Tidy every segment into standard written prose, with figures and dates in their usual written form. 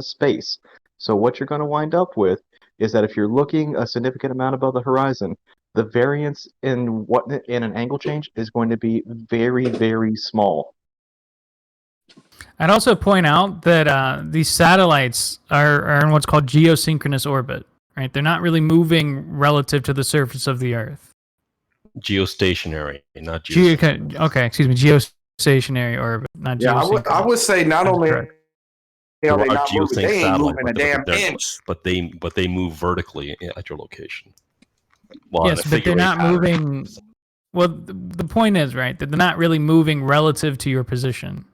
space. So what you're going to wind up with is that if you're looking a significant amount above the horizon, the variance in an angle change is going to be very, very small. I'd also point out that these satellites are in what's called geosynchronous orbit, right? They're not really moving relative to the surface of the Earth. Geostationary, not geosynchronous. Okay, excuse me, geostationary orbit, not geosynchronous. I would say not only correct. are There they are not moving, geosync they ain't satellites, moving a damn inch. but they move vertically at your location. Well, Yes, but they're not moving. Well, the point is, right, that they're not really moving relative to your position.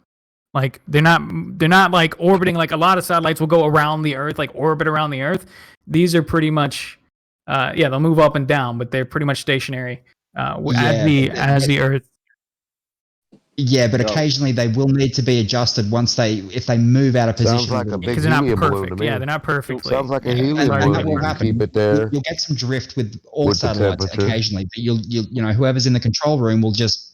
Like they're not like orbiting. Like a lot of satellites will go around the Earth, like orbit around the Earth. These are pretty much, they'll move up and down, but they're pretty much stationary as the Earth. Yeah, but occasionally they will need to be adjusted if they move out of position. Sounds like a big Because they're not helium balloon to perfect. me. Yeah, they're not perfectly. Sounds like a helium And balloon. that will You happen. keep it there. You'll get some drift with all With the satellites temperature. occasionally, but whoever's in the control room will just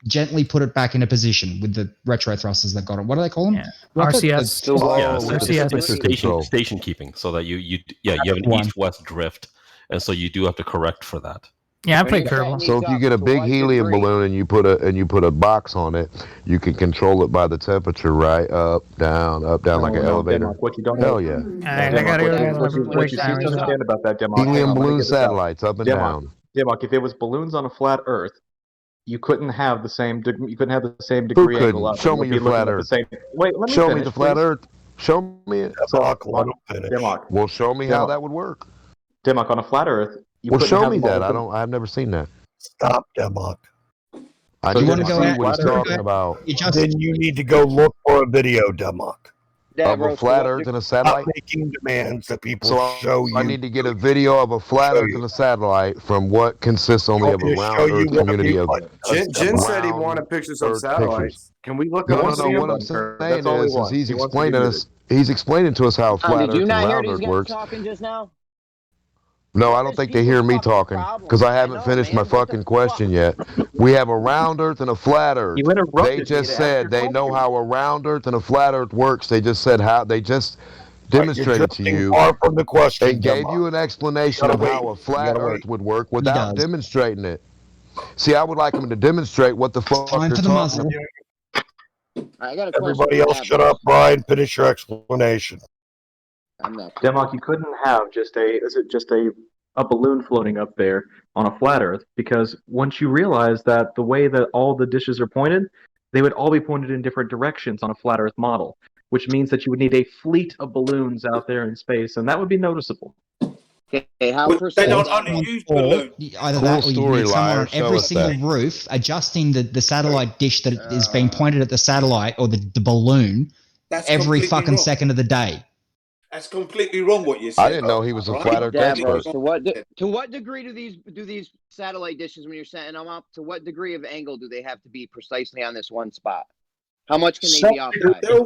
gently put it back into position with the retro thrusters they've got. What do they call them? Yeah. RCS. RCS. Station keeping, so that you have an east-west drift, and so you do have to correct for that. Yeah, I play Kerbal. So if you get a big helium balloon and you put a box on it, you can control it by the temperature, right? Up, down, like an elevator. What you don't Hell yeah. I gotta go. What you need to understand about that, Demok. Helium balloon satellites, up and down. Demok, if it was balloons on a flat Earth, you couldn't have the same degree angle up. Show me your flat Earth. Wait, let me Show finish, me the flat please. Earth. Show me it. Demok, Well, show me how that would work. Demok, on a flat Earth, you Well, couldn't show have me that. multiple- I've never seen that. Stop, Demok. I So need you to wanna see go out- what he's talking about. Then you need to go look for a video, Demok. Of a flat Earth and a Stop satellite. making demands that people So show you. I need to get a video of a flat Earth and a satellite from what consists only of a round Earth community of. Jen said he round wanted pictures of Earth satellites. pictures. Can we look No, at no, one? no. What I'm saying is he's explaining to us how a flat Did Earth you and not hear round these Earth guys works. talking just now? No, I don't think they hear me talking because I haven't finished my fucking question yet. We have a round Earth and a flat Earth. You interrupted They me just to ask said your they know question. how a round Earth and a flat Earth works. They just said how they just demonstrated to you Far from the question, and gave Demok. you an explanation of how a flat Earth would work without demonstrating it. See, I would like them to demonstrate what the fuck Time they're for the talking muzzle. about. I got a question. Everybody else shut up, Brian. Finish your explanation. I'm next. Demok, you couldn't have just a balloon floating up there on a flat Earth, because once you realize that the way that all the dishes are pointed, they would all be pointed in different directions on a flat Earth model, which means that you would need a fleet of balloons out there in space, and that would be noticeable. Okay, how They don't only use balloons. Either that or you need someone on every single that. roof adjusting the satellite dish that is being pointed at the satellite or the balloon That's every completely fucking wrong. second of the day. That's completely wrong what you said. I didn't know he was a Right? flat Earth Yeah, bro. expert. To what degree do these satellite dishes, when you're setting them up, to what degree of angle do they have to be precisely on this one spot? How much can they be off by? They're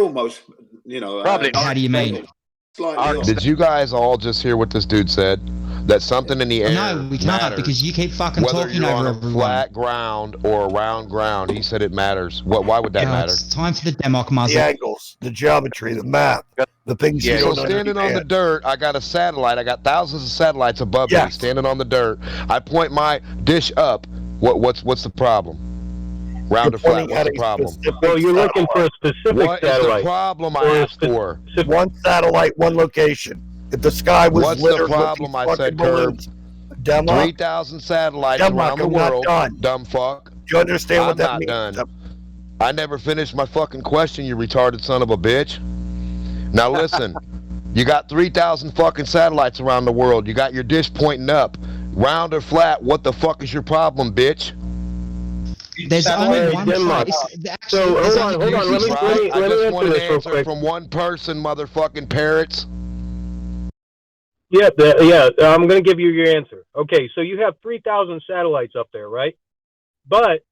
almost, Probably. How do you mean? slightly off. Did you guys all just hear what this dude said? That something in the air No, we can't matters, because you keep fucking whether talking you're over on a everyone. flat ground or a round ground. He said it matters. Why would that matter? It's time for the Demok muzzle. The angles, the geometry, the map, the things you So don't standing on the understand. dirt, I got a satellite. I got thousands of satellites above me, Yes. standing on the dirt. I point my dish up. What's the problem? Round or flat? What's the problem? Well, you're looking for a specific What is the satellite. problem I Or a asked for? One satellite, one location. If the sky was What's the littered with problem? these I fucking said, Curb. balloons, Demok, 3,000 satellites Demok, around the I'm not world. done. Dumb fuck. do you understand what I'm that not means? done. I never finished my fucking question, you retarded son of a bitch. Now listen, you got 3,000 fucking satellites around the world. You got your dish pointing up. Round or flat, what the fuck is your problem, bitch? There's only one Denmark. place. So, hold on, there's let me Right? I just answer want an this real answer quick. from one person, motherfucking parrots. Yeah, I'm going to give you your answer. Okay, so you have 3,000 satellites up there, right? But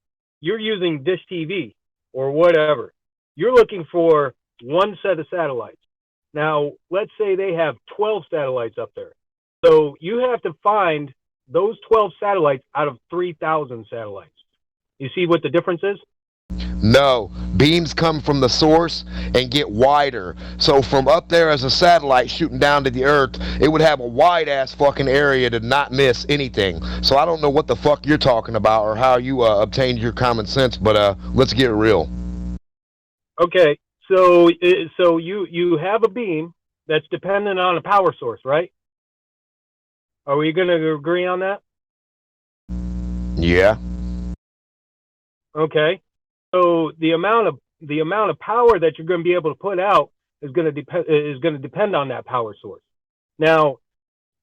you're using Dish TV or whatever. You're looking for one set of satellites. Now, let's say they have 12 satellites up there. So you have to find those 12 satellites out of 3,000 satellites. You see what the difference is? No, beams come from the source and get wider. So from up there as a satellite shooting down to the Earth, it would have a wide ass fucking area to not miss anything. So I don't know what the fuck you're talking about or how you obtained your common sense, but let's get real. Okay, so you have a beam that's dependent on a power source, right? Are we going to agree on that? Yeah. Okay. So the amount of power that you're going to be able to put out is going to depend on that power source. Now,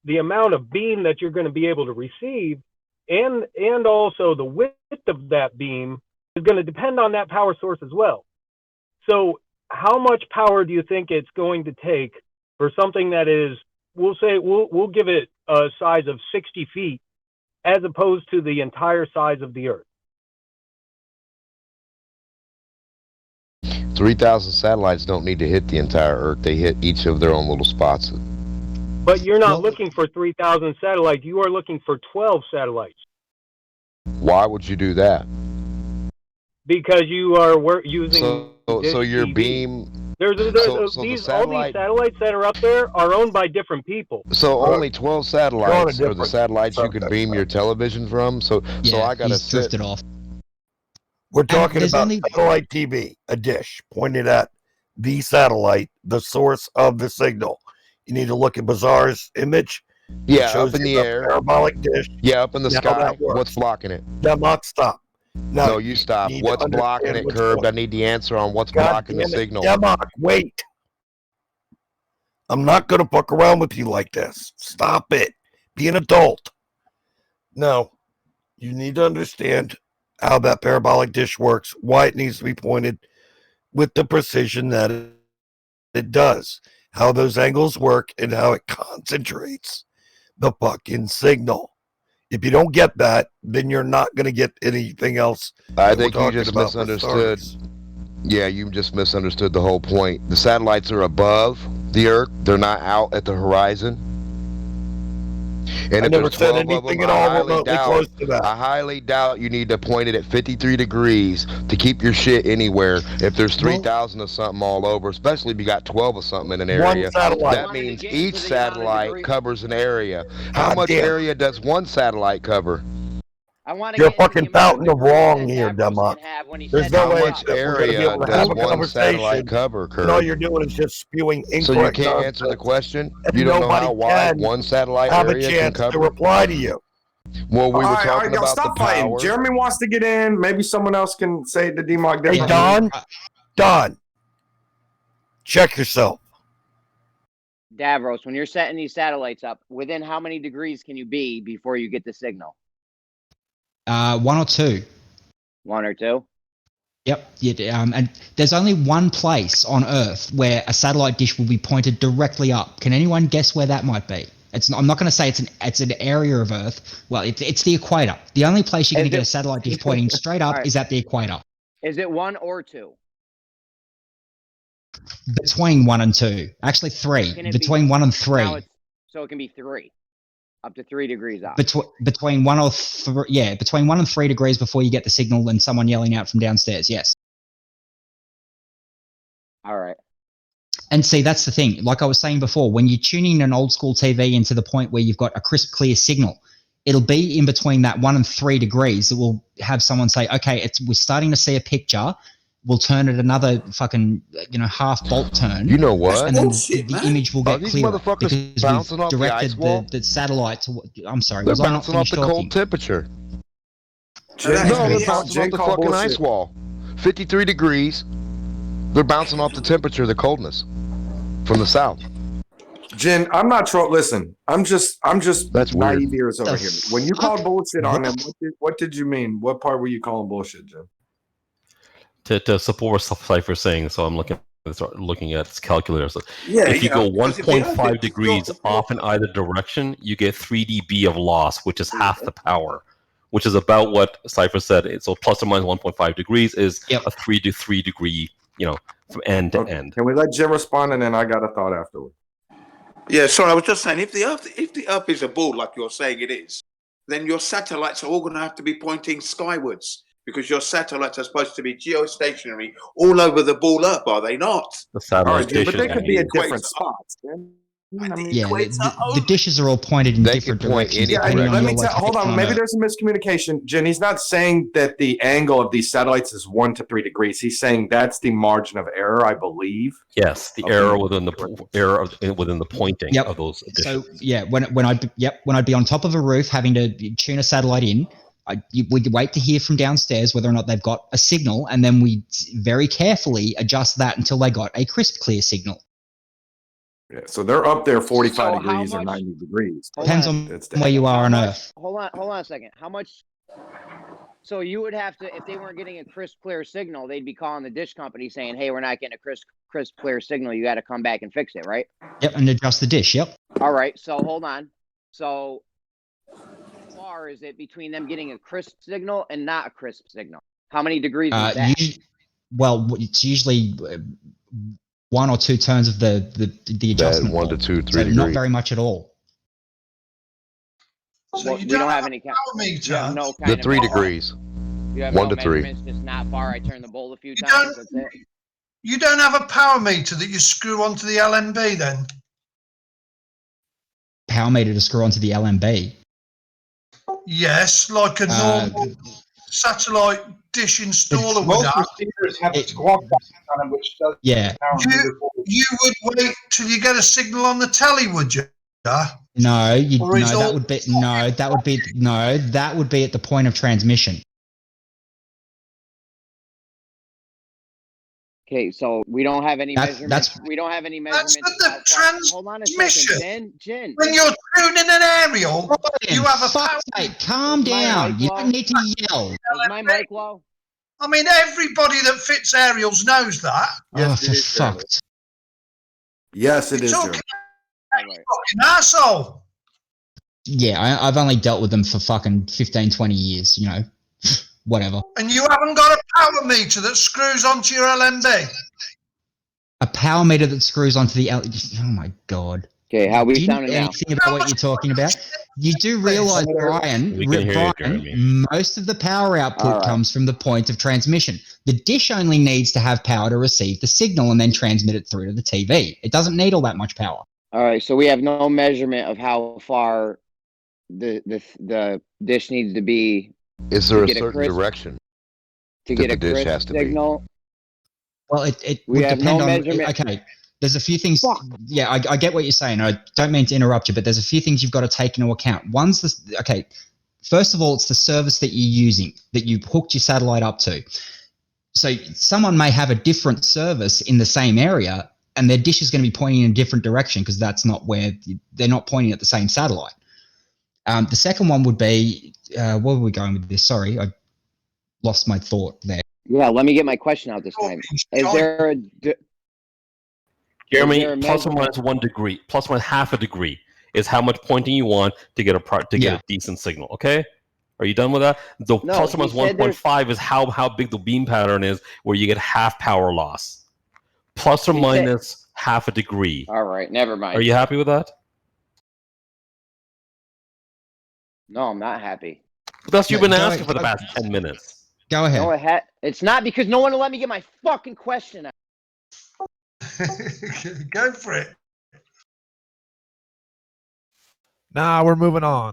the amount of beam that you're going to be able to receive and also the width of that beam is going to depend on that power source as well. So how much power do you think it's going to take for something that is, we'll give it a size of 60 feet as opposed to the entire size of the Earth? 3,000 satellites don't need to hit the entire Earth. They hit each of their own little spots. But you're not looking for 3,000 satellites. You are looking for 12 satellites. Why would you do that? Because you are using. So your TV. beam. All these satellites that are up there are owned by different people. So only 12 satellites are the satellites you can beam your television from. So I gotta he's drifted off. We're talking there's about only- satellite TV, a dish pointed at the satellite, the source of the signal. You need to look at Bazaar's image. Yeah, It shows up in you the air. Parabolic dish. Yeah, up in the Now sky. that works. What's blocking it? Demok, stop. No, you stop. need to What's blocking understand it, what's Curb? going- I need the answer on what's God blocking the damn it, signal. Demok, wait. I'm not going to fuck around with you like this. Stop it. Be an adult. No, you need to understand how that parabolic dish works, why it needs to be pointed with the precision that it does, how those angles work, and how it concentrates the fucking signal. If you don't get that, then you're not going to get anything else. I that we're think you talking just about with misunderstood. stars. Yeah, you just misunderstood the whole point. The satellites are above the Earth. They're not out at the horizon. And I if never there's said 12 of anything them, at all remotely close to that. I highly doubt you need to point it at 53 degrees to keep your shit anywhere. If there's 3,000 of something all over, especially if you got 12 of something in an area, One satellite. that means each satellite covers an area. How God much damn. area does one satellite cover? I want to You're a get into the fucking amount fountain of degrees wrong that here, Davros Demok. can have when he There's said no How that. way much that we're gonna be area able to does have a one satellite conversation. cover, Kurt? And all you're doing is just spewing incorrect So you can't answer the nonsense. question? And You don't know nobody how wide can one satellite have a area can chance to cover? reply to you. Well, we were all right, talking y'all about the stop fighting. power. Jeremy wants to get in. Maybe someone else can say the DMOC Hey, differently. Don, check yourself. Davros, when you're setting these satellites up, within how many degrees can you be before you get the signal? 1 or 2. 1 or 2? Yep. And there's only one place on Earth where a satellite dish will be pointed directly up. Can anyone guess where that might be? I'm not going to say it's an area of Earth. Well, it's the equator. The only place you're going to get a satellite dish pointing straight up is at the equator. Is it 1 or 2? Between 1 and 2. Actually, 3. Can it Between be, 1 and 3. So it can be 3. Up to 3 degrees off. Between 1 or 3. Yeah, between 1 and 3 degrees before you get the signal and someone yelling out from downstairs. Yes. All right. And see, that's the thing. Like I was saying before, when you're tuning an old school TV into the point where you've got a crisp, clear signal, it'll be in between that 1 and 3 degrees that will have someone say, okay, we're starting to see a picture. We'll turn it another fucking, half bolt turn. You know what? And then bullshit, the man. image will get these clearer motherfuckers because bouncing we've off the ice directed wall? the satellite to. I'm sorry, They're was I not bouncing off finished the talking? cold temperature. Jen, No, they're Jen bouncing off the called fucking bullshit. ice wall. 53 degrees. They're bouncing off the temperature, the coldness from the south. Jen, I'm not trolling. Listen, I'm just That's weird. naive ears over The here. When you called bullshit on What? them, what did you mean? What part were you calling bullshit, Jen? To support what Cypher's saying, so I'm looking at this calculator. So Yeah, if you go because if the Earth 1.5 is degrees short, off in either direction, you get 3 dB of loss, which is half the power, which is about what Cypher said. So plus or minus 1.5 degrees is a 3 to 3 degree, from end to end. Can we let Jen respond, and then I got a thought afterward. Yeah, sorry, I was just saying, if the Earth is a ball like you're saying it is, then your satellites are all going to have to be pointing skywards because your satellites are supposed to be geostationary all over the ball up, are they not? The All satellite right, Jim, but dishes. they could be at Equator. different spots. Jim. I mean, Yeah, Equator the only. dishes are all pointed in They different can point directions. any depending on let your me tell. Hold location on, maybe Earth. there's a miscommunication. Jen, he's not saying that the angle of these satellites is 1 to 3 degrees. He's saying that's the margin of error, I believe. Yes, the Okay. error within the within the pointing Yep. of those dishes. So yeah, when I'd be on top of a roof having to tune a satellite in, we'd wait to hear from downstairs whether or not they've got a signal, and then we very carefully adjust that until they got a crisp, clear signal. Yeah, so they're up there 45 So how degrees or much- 90 degrees. Hold Depends on. on where you are on How much- Earth. Hold on a second. How much? So you would have to, if they weren't getting a crisp, clear signal, they'd be calling the dish company saying, "Hey, we're not getting a crisp, clear signal. You got to come back and fix it," right? Yep, and adjust the dish. Yep. All right. So hold on. So how far is it between them getting a crisp signal and not a crisp signal? How many degrees is that? It's usually 1 or 2 turns of the adjustment. 1 to 2, 3 so degrees. not very much at all. So Well, you we don't have a any power You meter. have no The kind 3 of degrees. You have 1 no to 3. measurements, just not far. I turn the bowl a few You times. don't- That's it. You don't have a power meter that you screw onto the LNB then? Power meter to screw onto the LMB. Yes, like a normal satellite dish installer would have. receivers have a squawk box on them, which does Yeah. power meter for You would wait till you get a signal on the telly, would you? No, Or is that all- would be at the point of transmission. Okay, so we don't have any That's- measurements. We don't have any That's measurements. at the how far- Hold on a transmission. second, Jen. When you're tuning an aerial, you have a power. Fuck's sake, calm Is my down. mic You low? don't need to yell. Is my mic low? I mean, everybody that fits aerials knows that. Yes, Oh, it for is, Jeremy. fuck's. Yes, it You're is, talking Jeremy. All right. fucking asshole. Yeah, I've only dealt with them for fucking 15, 20 years, you know. Whatever. And you haven't got a power meter that screws onto your LNB. A power meter that screws onto the oh my god. Okay, how Do we you know sounding now? anything about what you're talking about? You do realize, Brian, We can hear you, Brian, Jeremy. most of the power output All right. comes from the point of transmission. The dish only needs to have power to receive the signal and then transmit it through to the TV. It doesn't need all that much power. All right, so we have no measurement of how far the dish needs to be Is there a get a certain crisp- direction? to That get a the dish crisp has to be. signal. Well, it We would have depend no on. measurement. Okay, there's a few things. Fuck. Yeah, I get what you're saying. I don't mean to interrupt you, but there's a few things you've got to take into account. One's the okay. First of all, it's the service that you're using that you've hooked your satellite up to. So someone may have a different service in the same area, and their dish is going to be pointing in a different direction because that's not where they're not pointing at the same satellite. The second one would be where were we going with this? Sorry, I lost my thought there. Yeah, let me get my question out this time. Is there a Jeremy, there a plus or measurement? minus 1 degree, plus or minus half a degree is how much pointing you want to get a decent signal. Okay, are you done with that? The No, plus or minus he said 1.5 is how big the beam pattern is, where you get half power loss. Plus or He said- minus half a degree. All right, never mind. Are you happy with that? No, I'm not happy. But that's you've No, been go asking ahead. for the past 10 minutes. Go ahead. No, it's not because no one will let me get my fucking question out. Go for it. Nah, we're moving on.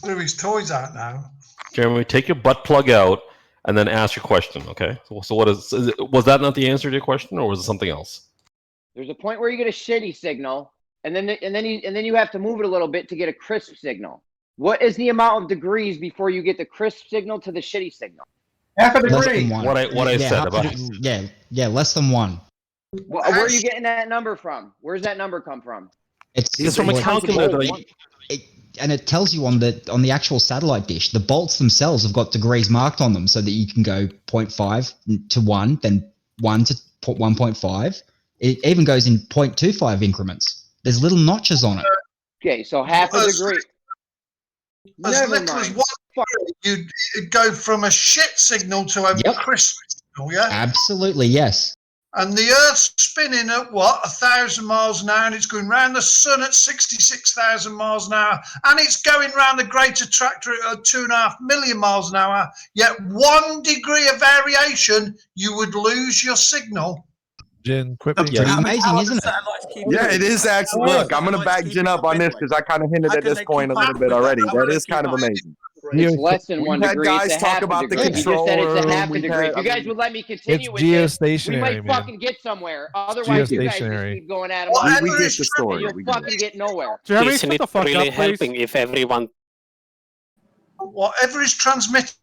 Threw his toys out now. Jeremy, take your butt plug out and then ask your question. Okay. So what was that not the answer to your question, or was it something else? There's a point where you get a shitty signal, and then you have to move it a little bit to get a crisp signal. What is the amount of degrees before you get the crisp signal to the shitty signal? half a Less degree. than one. What I said half about a- yeah, less than one. Where are you getting that number from? Where's that number come from? It's from a well, calculator. and it tells you on the actual satellite dish, the bolts themselves have got degrees marked on them so that you can go 0.5 to 1, then 1 to 1.5. It even goes in 0.25 increments. There's little notches on it. Okay, so half a degree. As Never little as mind. 1 degree, you'd go from a shit signal to a Yep. crisp signal, yeah? Absolutely, yes. and the Earth's spinning at what, 1,000 miles an hour, and it's going round the sun at 66,000 miles an hour, and it's going round the great attractor at 2.5 million miles an hour, yet 1 degree of variation, you would lose your signal. Jin, quit That's being pretty amazing, isn't it? Yeah, it is actually. Look, I'm going to back Jin up on this because I kind of hinted at this point a little bit already. That is kind of amazing. It's less than We've 1 had degree. guys It's a talk half about a the degree. He just said it's control a half a room. degree. If you guys would let me continue with this, we geostationary, might man. fucking get somewhere. Otherwise, you guys just Geostationary. keep going at him. We get the story. You'll fucking get nowhere. Jeremy, isn't it really helping if everyone... Whatever is transmitting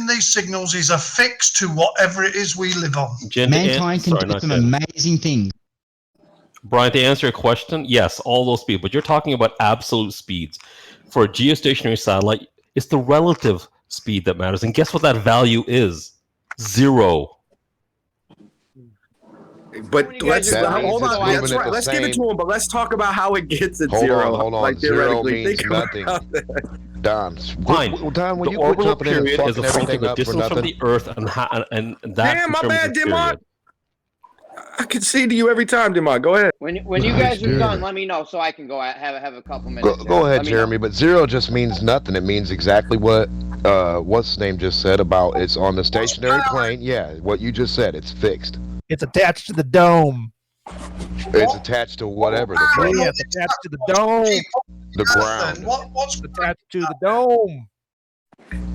these signals is affixed to whatever it is we live on. Mankind can do some amazing things. Brian, to answer your question, yes, all those speeds, but you're talking about absolute speeds. For a geostationary satellite, it's the relative speed that matters. And guess what that value is? 0. But let's hold on. That's right. Let's give it to him. But let's talk about how it gets at 0. Hold on. Like, 0 theoretically, means think nothing. about that. Don, Fine. when The you quit orbital jumping in and period is fucking a function everything of up the for distance from nothing. the Earth, and that Damn, my determines bad, the Dimon. period. I concede to you every time, Dimon. Go ahead. When you guys are done, let me know so I can go have a couple minutes. Go ahead, Let me Jeremy. know. But 0 just means nothing. It means exactly what what's his name just said about it's on the stationary plane. Yeah, what you just said. It's fixed. It's attached to the dome. It's attached to whatever the fuck. Yeah, it's attached to the dome. The ground. What's attached to the dome?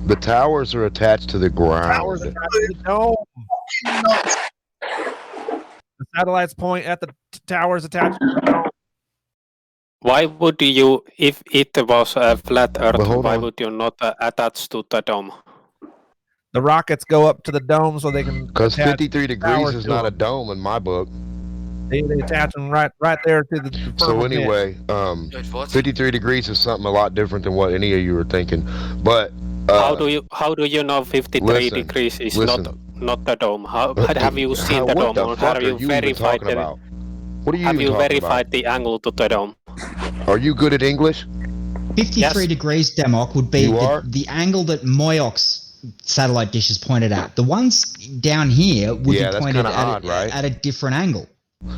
The towers are attached to the ground. Towers attached to the dome. The satellites point at the towers attached to the dome. Why would you, if it was a flat Earth, hold why on. would you not attach to the dome? The rockets go up to the dome so they can. Because attach 53 degrees towers is to not a them. dome in my book. They attach them right there to the. So firmament. anyway, 53 degrees is something a lot different than what any of you were thinking. But how do you know 53 listen, degrees is listen. not the dome? Have you seen the what dome, the or fuck have are you you even verified talking about? What are you have even you talking verified about? the angle to the dome? Are you good at English? 53 degrees, Demok, would be You are? the angle that Moyok's satellite dish is pointed at. The ones down here would Yeah, be that's pointed kinda odd, right? at a different angle.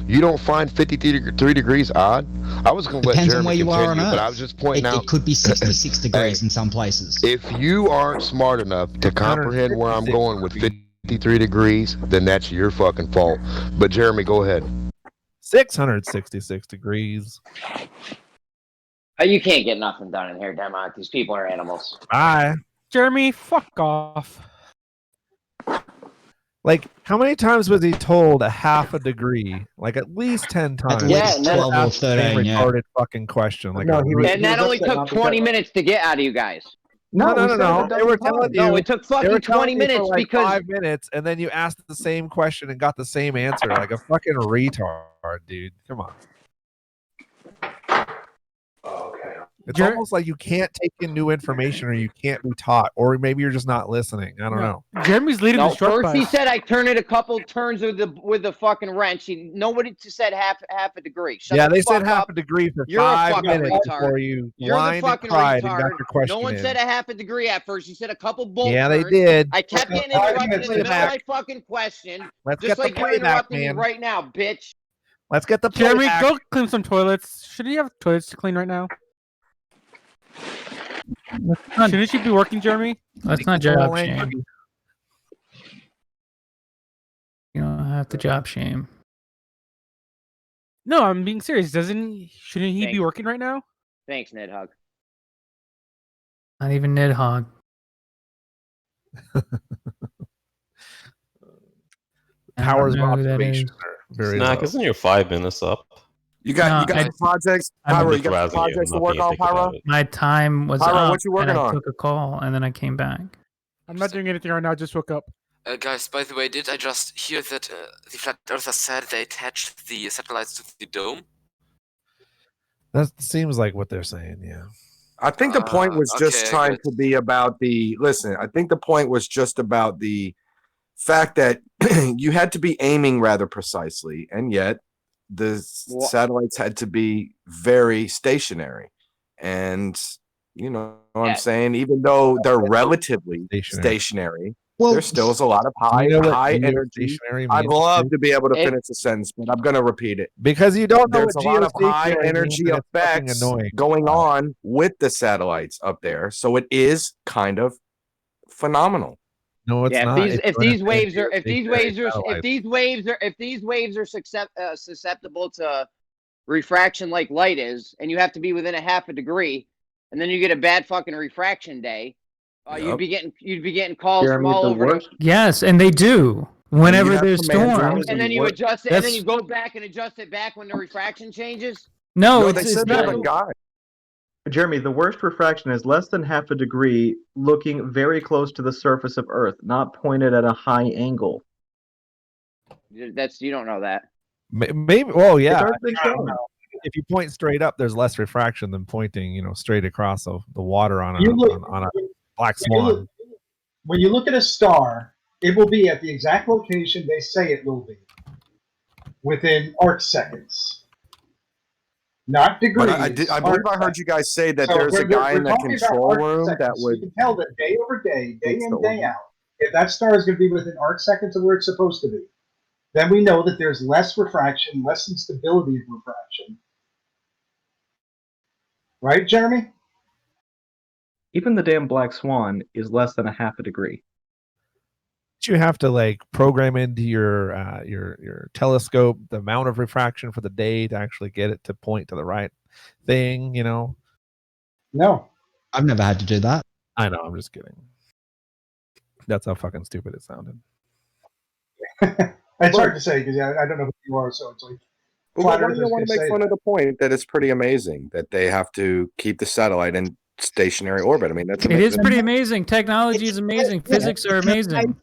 You don't find 53 degrees odd? I was going to let Depends on Jeremy where you continue, are on Earth. but I was just pointing out. It could be 66 degrees in some places. If you aren't smart enough to comprehend where I'm going with 53 degrees, then that's your fucking fault. But Jeremy, go ahead. 666 degrees. You can't get nothing done in here, Demont. These people are animals. Bye. Jeremy, fuck off. Like, how many times was he told a half a degree? Like, at least 10 times. At least 12 or 13, yeah. Retarded fucking question. Like, And that only took 20 minutes to get out of you guys. No. They were telling you. No, it took they were fucking 20 telling you for minutes like because 5 minutes, and then you asked the same question and got the same answer. Like a fucking retard, dude. Come on. It's almost like you can't take in new information, or you can't be taught, or maybe you're just not listening. I don't know. Jeremy's leading no, the short first he bus. said I turn it a couple turns with the fucking wrench. Nobody said half a degree. Shut Yeah, the they said fuck half up. a degree for You're a 5 fucking minutes retard. before you You're the whined and fucking cried retard. and got your question No one in. said a half a degree at first. He said a couple bolt Yeah, they turns. did. I kept getting interrupted in the middle of my fucking question. Let's just get the like you're playback, interrupting me man. right now, bitch. Let's get the Jeremy, playback. go clean some toilets. Should you have toilets to clean right now? Shouldn't you be working, Jeremy? That's not job shame. You don't have to job shame. No, I'm being serious. Shouldn't he Thanks. be working right now? Thanks, Ned Hug. Not even Nidhogg. Powers of I don't know who that observation is. are very Snack, low. isn't your 5 minutes up? You got some projects, Pyro. You got some projects to work on, Pyro. My time was Pyro, up, what you working and I on? took a call, and then I came back. I'm not doing anything right now. I just woke up. Guys, by the way, did I just hear that the Flat Earthers said they attached the satellites to the dome? That seems like what they're saying. Yeah. I think the point was just okay, trying good. to be about the listen. I think the point was just about the fact that you had to be aiming rather precisely, and yet the satellites had to be very stationary. And you know what I'm saying? Even though they're relatively stationary, Well, there still is a lot of high energy. Geostationary I'd means? love to be able to finish the sentence, but I'm going to repeat it. Because you don't know There's a what lot of high geostationary energy means, and it's fucking effects annoying. going on with the satellites up there, so it is kind of phenomenal. No, it's Yeah, not. if these waves are susceptible to refraction like light is, and you have to be within a half a degree, and then you get a bad fucking refraction day, you'd be getting calls from all over. Yes, and they do. Whenever there's storms, And then you adjust it, and then you go back and adjust it back when the refraction changes. No, they said they have a guide. Jeremy, the worst refraction is less than half a degree looking very close to the surface of Earth, not pointed at a high angle. You don't know that. Maybe. Well, yeah. It does been shown. If you point straight up, there's less refraction than pointing, straight across the water on a black swan. When you look at a star, it will be at the exact location they say it will be, within arc seconds, not degrees. But I believe I heard you guys say that there's a guy in the control room that would. You can tell that day over day, day in, day out, if that star is going to be within arc seconds of where it's supposed to be, then we know that there's less refraction, less instability of refraction. Right, Jeremy? Even the damn black swan is less than a half a degree. You have to program into your telescope the amount of refraction for the day to actually get it to point to the right thing. No, I've never had to do that. I know. I'm just kidding. That's how fucking stupid it sounded. It's hard to say because I don't know who you are, so it's like. Well, why do you want to make fun of the point that it's pretty amazing that they have to keep the satellite in stationary orbit? I mean, that's amazing. It is pretty amazing. Technology is amazing. Physics are amazing.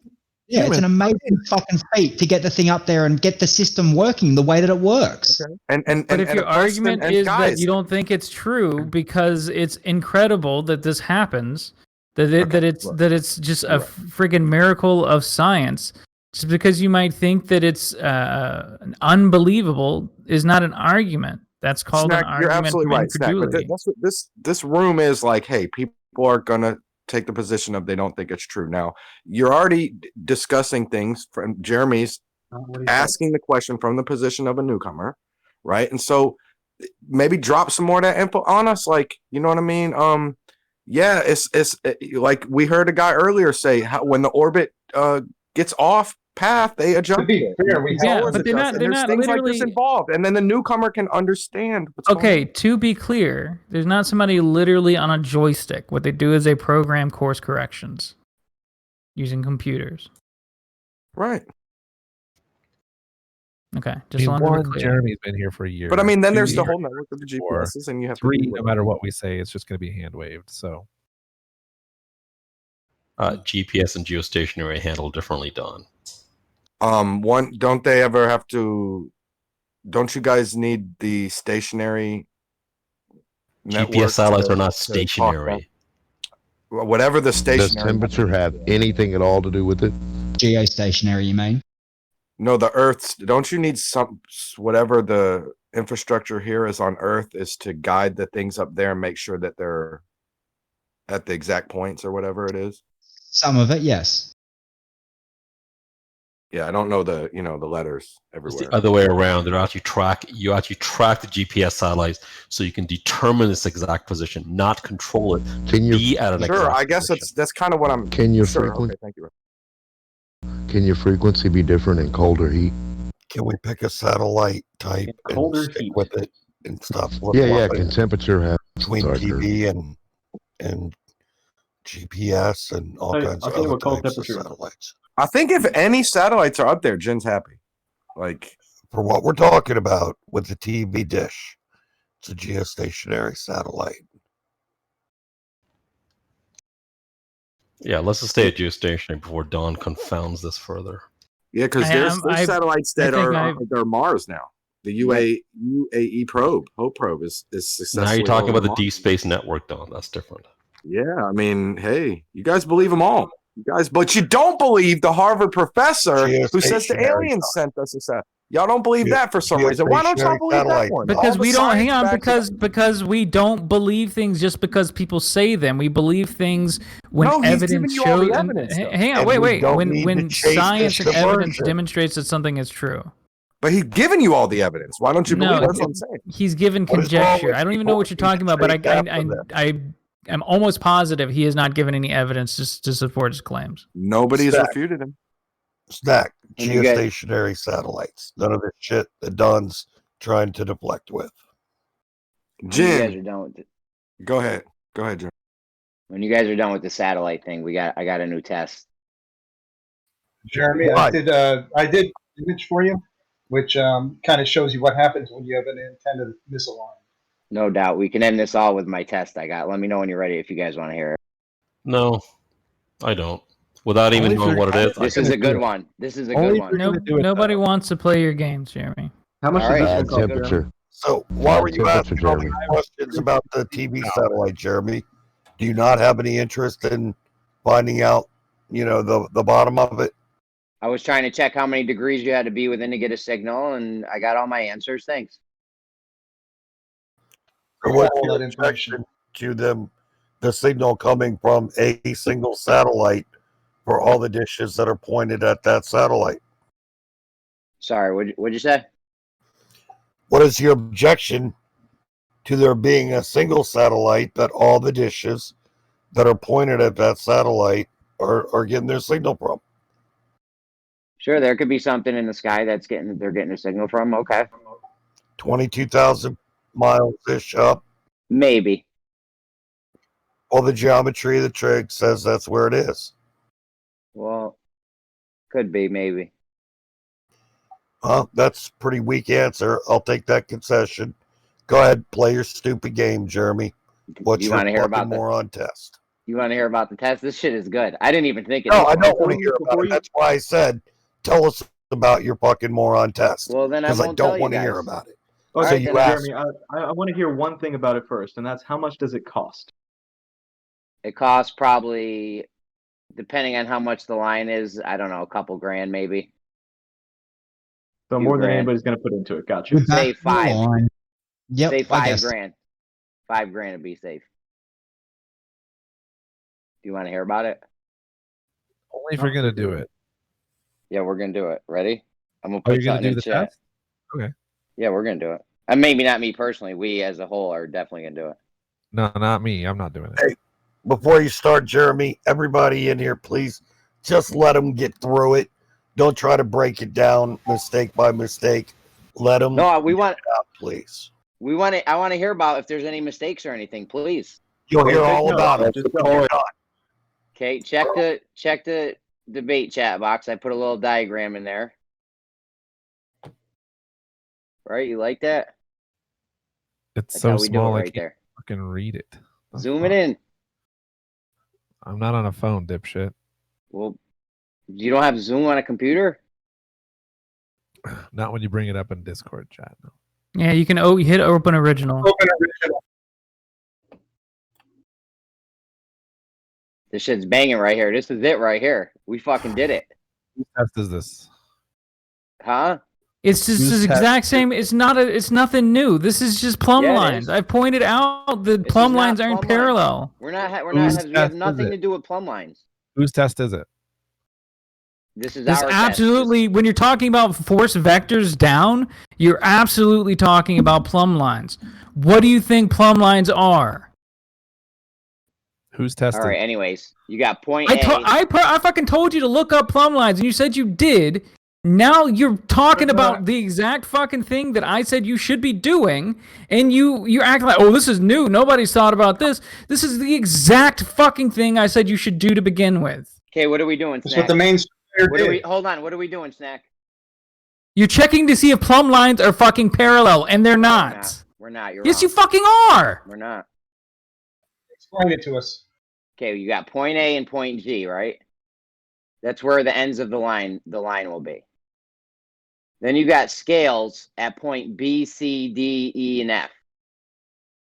Yeah, it's an amazing fucking feat to get the thing up there and get the system working the way that it works. Okay. But if your argument is that you don't think it's true because it's incredible that this happens, that it's just a friggin' miracle of science, just because you might think that it's unbelievable is not an argument. That's called an argument. You're absolutely from right, Snack. But incredulity. that's what this room is like. Hey, people are gonna take the position of they don't think it's true. Now you're already discussing things from Jeremy's asking the question from the position of a newcomer, right? And so maybe drop some more of that info on us, you know what I mean? Yeah, it's like we heard a guy earlier say how when the orbit gets off path, they adjust. To be fair, but they're not There's things like this involved, and then the newcomer can understand what's going on. To be clear, there's not somebody literally on a joystick. What they do is they program course corrections using computers. Right. Okay, just wanted to be clear. Jeremy's been here for a year. But I mean, then there's the 2 whole network of the GPSs, and you have 3. to No matter what we say, it's just going to be hand waved. So. GPS and geostationary handle differently, Don. Don't they ever have to? Don't you guys need the stationary? GPS satellites are not stationary. Whatever the stationary. Does temperature have anything at all to do with it? Geostationary, you mean? No, the Earth's. Don't you need whatever the infrastructure here is on Earth is to guide the things up there and make sure that they're at the exact points or whatever it is? Some of it, yes. Yeah, I don't know the letters everywhere. It's the other way around. You actually track the GPS satellites so you can determine its exact position, not control it. Be at an sure, exact I guess position. that's kind of what I'm. Can your sure, frequency? okay, thank you. Can your frequency be different in cold or heat? Can we pick a satellite type and stick with it and stuff? Yeah. Can temperature have between TV and GPS and all kinds of other types of satellites? I think if any satellites are up there, Jen's happy. For what we're talking about with the TV dish, it's a geostationary satellite. Yeah, let's just stay at geostationary before Don confounds this further. Yeah, because there's satellites that are Mars now. The UAE probe, Hope probe, is successful. Now you're talking about the Deep Space Network, Don. That's different. Yeah, I mean, hey, you guys believe them all. You guys, but you don't believe the Harvard professor who says the aliens sent us a satellite. Y'all don't believe that for some reason. Why don't y'all believe that one? Because All we the don't hang science on backs it because we don't believe things just because people say them. We believe things when No, he's evidence giving you all shows. the evidence, though. Hang on, And wait, we wait. don't When need to chase science this and evidence diversion. demonstrates that something is true. But he's giving you all the evidence. Why don't you believe No, it? That's what I'm saying. he's given What is wrong conjecture. with I don't even know what you're people talking about, but chase after them? I'm almost positive he has not given any evidence to support his claims. Nobody's Stack. refuted him. Snack, And you guys- geostationary satellites. None of this shit that Don's trying to deflect with. When you guys Jin, are done with it. go ahead. Go ahead, Jin. When you guys are done with the satellite thing, I got a new test. Jeremy, Why? I did an image for you, which kind of shows you what happens when you have an antenna misaligned. No doubt. We can end this all with my test I got. Let me know when you're ready if you guys want to hear it. No, I don't. Without even Only knowing for- what it is, This I is can a good one. This is a Only good if one. you're gonna do it, Nobody though. wants to play your games, Jeremy. How much All does right. this Bad one cost? temperature. So why were you Temperature, asking all these Jeremy. questions about the TV satellite, Jeremy? Do you not have any interest in finding out, the bottom of it? I was trying to check how many degrees you had to be within to get a signal, and I got all my answers. Thanks. Or what's All your that information. objection to them, the signal coming from a single satellite for all the dishes that are pointed at that satellite? Sorry, what'd you say? What is your objection to there being a single satellite that all the dishes that are pointed at that satellite are getting their signal from? Sure, there could be something in the sky they're getting their signal from. Okay, 22,000 miles ish up. maybe. Well, the geometry of the trig says that's where it is. Well, could be maybe. That's a pretty weak answer. I'll take that concession. Go ahead, play your stupid game, Jeremy. What's You your want to hear fucking about moron test? You want to hear about the test? This shit is good. I didn't even think it. No, I don't want to you- hear about before it. you- That's why I said, tell us about your fucking moron test. Well, then I Because I won't tell don't you want to hear guys. about it. Okay, Alright, you then, asked. Jeremy, I want to hear one thing about it first, and that's how much does it cost? It costs probably, depending on how much the line is, I don't know, a couple grand maybe. So Few more than grand. anybody's going to put into it. Gotcha. With Say that five. line, yep, Say I 5 guess. grand. 5 grand to be safe. Do you want to hear about it? Only if you're gonna do it. Yeah, we're gonna do it. Ready? I'm gonna Oh, put you're gonna something do in the chat. test? Okay. Yeah, we're gonna do it. And maybe not me personally. We as a whole are definitely gonna do it. No, not me. I'm not doing it. Hey, before you start, Jeremy, everybody in here, please just let them get through it. Don't try to break it down mistake by mistake. Let them No, we want. out, please. We want to. I want to hear about if there's any mistakes or anything. Please. You'll hear Take all notes. about it. Just Before go. you're done. Okay, check the debate chat box. I put a little diagram in there. Right, you like that? It's That's so how we do small it I right can't there. fucking read it. The Zoom it fuck? in. I'm not on a phone, dipshit. Well, you don't have Zoom on a computer? Not when you bring it up in Discord chat. No. Yeah, you can hit open original. Open original. This shit's banging right here. This is it right here. We fucking did it. Whose test is this? Huh? It's just Whose the test exact same. It's nothing new. This is just plumb Yeah, it lines. is. I pointed out the This plumb is not lines aren't plumb lines. parallel. We're not. Whose We have test is nothing it? to do with plumb lines. Whose test is it? This is This our absolutely, when you're talking about force vectors down, you're absolutely talking about plumb lines. What do you think plumb lines are? Whose test. test All is right. it? Anyways, you got point I A. fucking told you to look up plumb lines, and you said you did. Now you're talking about the exact fucking thing that I said you should be doing, and you're acting like, oh, this is new. Nobody's thought about this. This is the exact fucking thing I said you should do to begin with. Okay, what are we doing, That's Snack? what the main square What are we? did. Hold on. What are we doing, Snack? You're checking to see if plumb lines are fucking parallel, and they're not. We're not. You're Yes, wrong. you fucking are. We're not. Explain it to us. Okay, you got point A and point G, right? That's where the ends of the line will be. Then you got scales at point B, C, D, E, and F.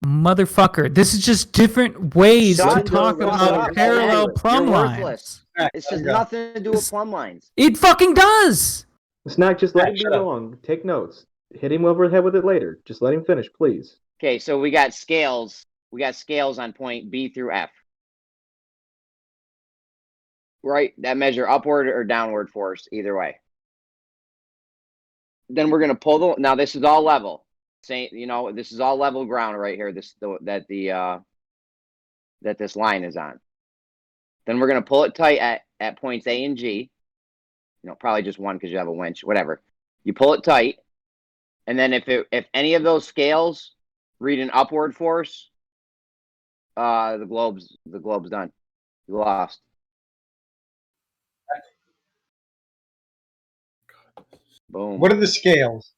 Motherfucker, this is just different ways Shut to talk the fuck about up, parallel man. plumb You're lines. worthless. It's just nothing to do with plumb lines. It fucking does. Snack, just let him be shut up. wrong. Take notes. Hit him over the head with it later. Just let him finish, please. Okay, so we got scales. We got scales on point B through F. Right? That measure upward or downward force, either way. Then we're gonna pull the. Now this is all level. Say, this is all level ground right here. That this line is on. Then we're gonna pull it tight at points A and G. Probably just one because you have a winch. Whatever. You pull it tight, and then if any of those scales read an upward force, the globe's done. You lost. Boom. What are the scales?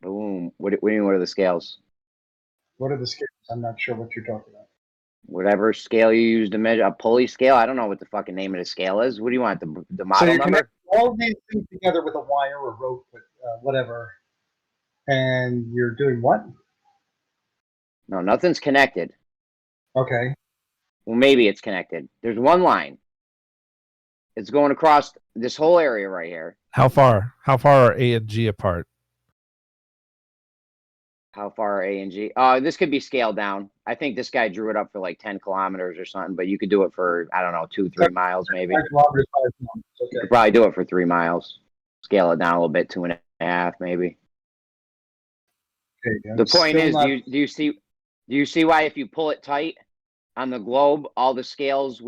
Boom. What do you mean, what are the scales? What are the scales? I'm not sure what you're talking about. Whatever scale you use to measure, a pulley scale. I don't know what the fucking name of the scale is. What do you want? The model So you number? connect all these things together with a wire or rope, whatever, and you're doing what? No, nothing's connected. Okay. Well, maybe it's connected. There's one line. It's going across this whole area right here. How far? How far are A and G apart? How far are A and G? This could be scaled down. I think this guy drew it up for like 10 kilometers or something, but you could do it for, I don't know, 2-3 miles maybe. 5 kilometers, 5 miles. You Okay. could probably do it for 3 miles. Scale it down a little bit, 2.5 maybe. Okay, The point still is, not- do you see why if you pull it tight on the globe, all the scales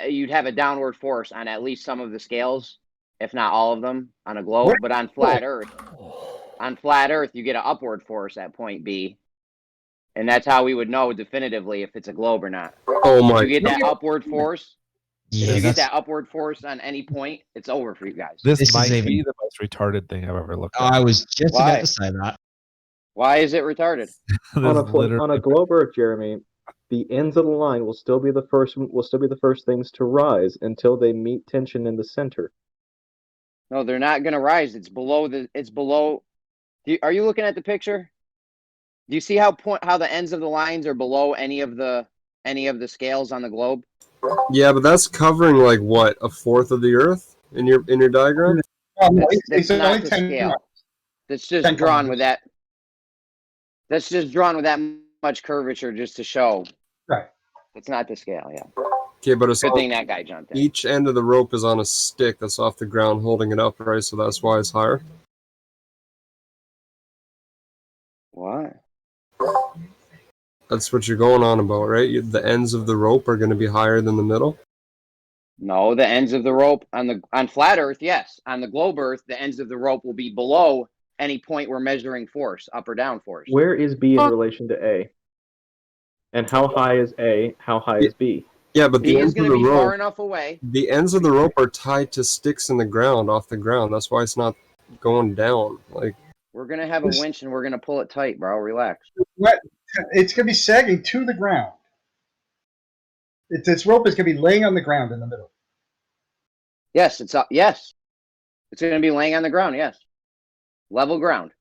you'd have a downward force on at least some of the scales, if not all of them, on a globe. What? But on flat Earth, you get an upward force at point B, and that's how we would know definitively if it's a globe or not. Oh my! If you get that upward force, Yeah, if you get that's, that upward force on any point, it's over for you guys. This might is be even- the most retarded thing I've ever looked at. I was just Why? about to say that. Why is it retarded? On a globe Earth, Jeremy, the ends of the line will still be the first things to rise until they meet tension in the center. No, they're not going to rise. It's below. Are you looking at the picture? Do you see how the ends of the lines are below any of the scales on the globe? Yeah, but that's covering like what, a fourth of the Earth in your diagram? That's not the scale. That's just drawn with that. That's just drawn with that much curvature just to show. Right. It's not the scale. Yeah. Okay, but it's Good thing that guy jumped in. each end of the rope is on a stick that's off the ground holding it up, right? So that's why it's higher. What? That's what you're going on about, right? The ends of the rope are going to be higher than the middle. No, the ends of the rope on flat Earth, yes. On the globe Earth, the ends of the rope will be below any point we're measuring force, up or down force. Where is B in relation to A? And how high is A? How high is B? Yeah, but B the is ends of going the to be far rope, enough away. the ends of the rope are tied to sticks in the ground, off the ground. That's why it's not going down. Like, We're going to have a winch and we're going to pull it tight, bro. Relax. It's going to be sagging to the ground. This rope is going to be laying on the ground in the middle. Yes, it's up. Yes. It's going to be laying on the ground. Yes. Level ground.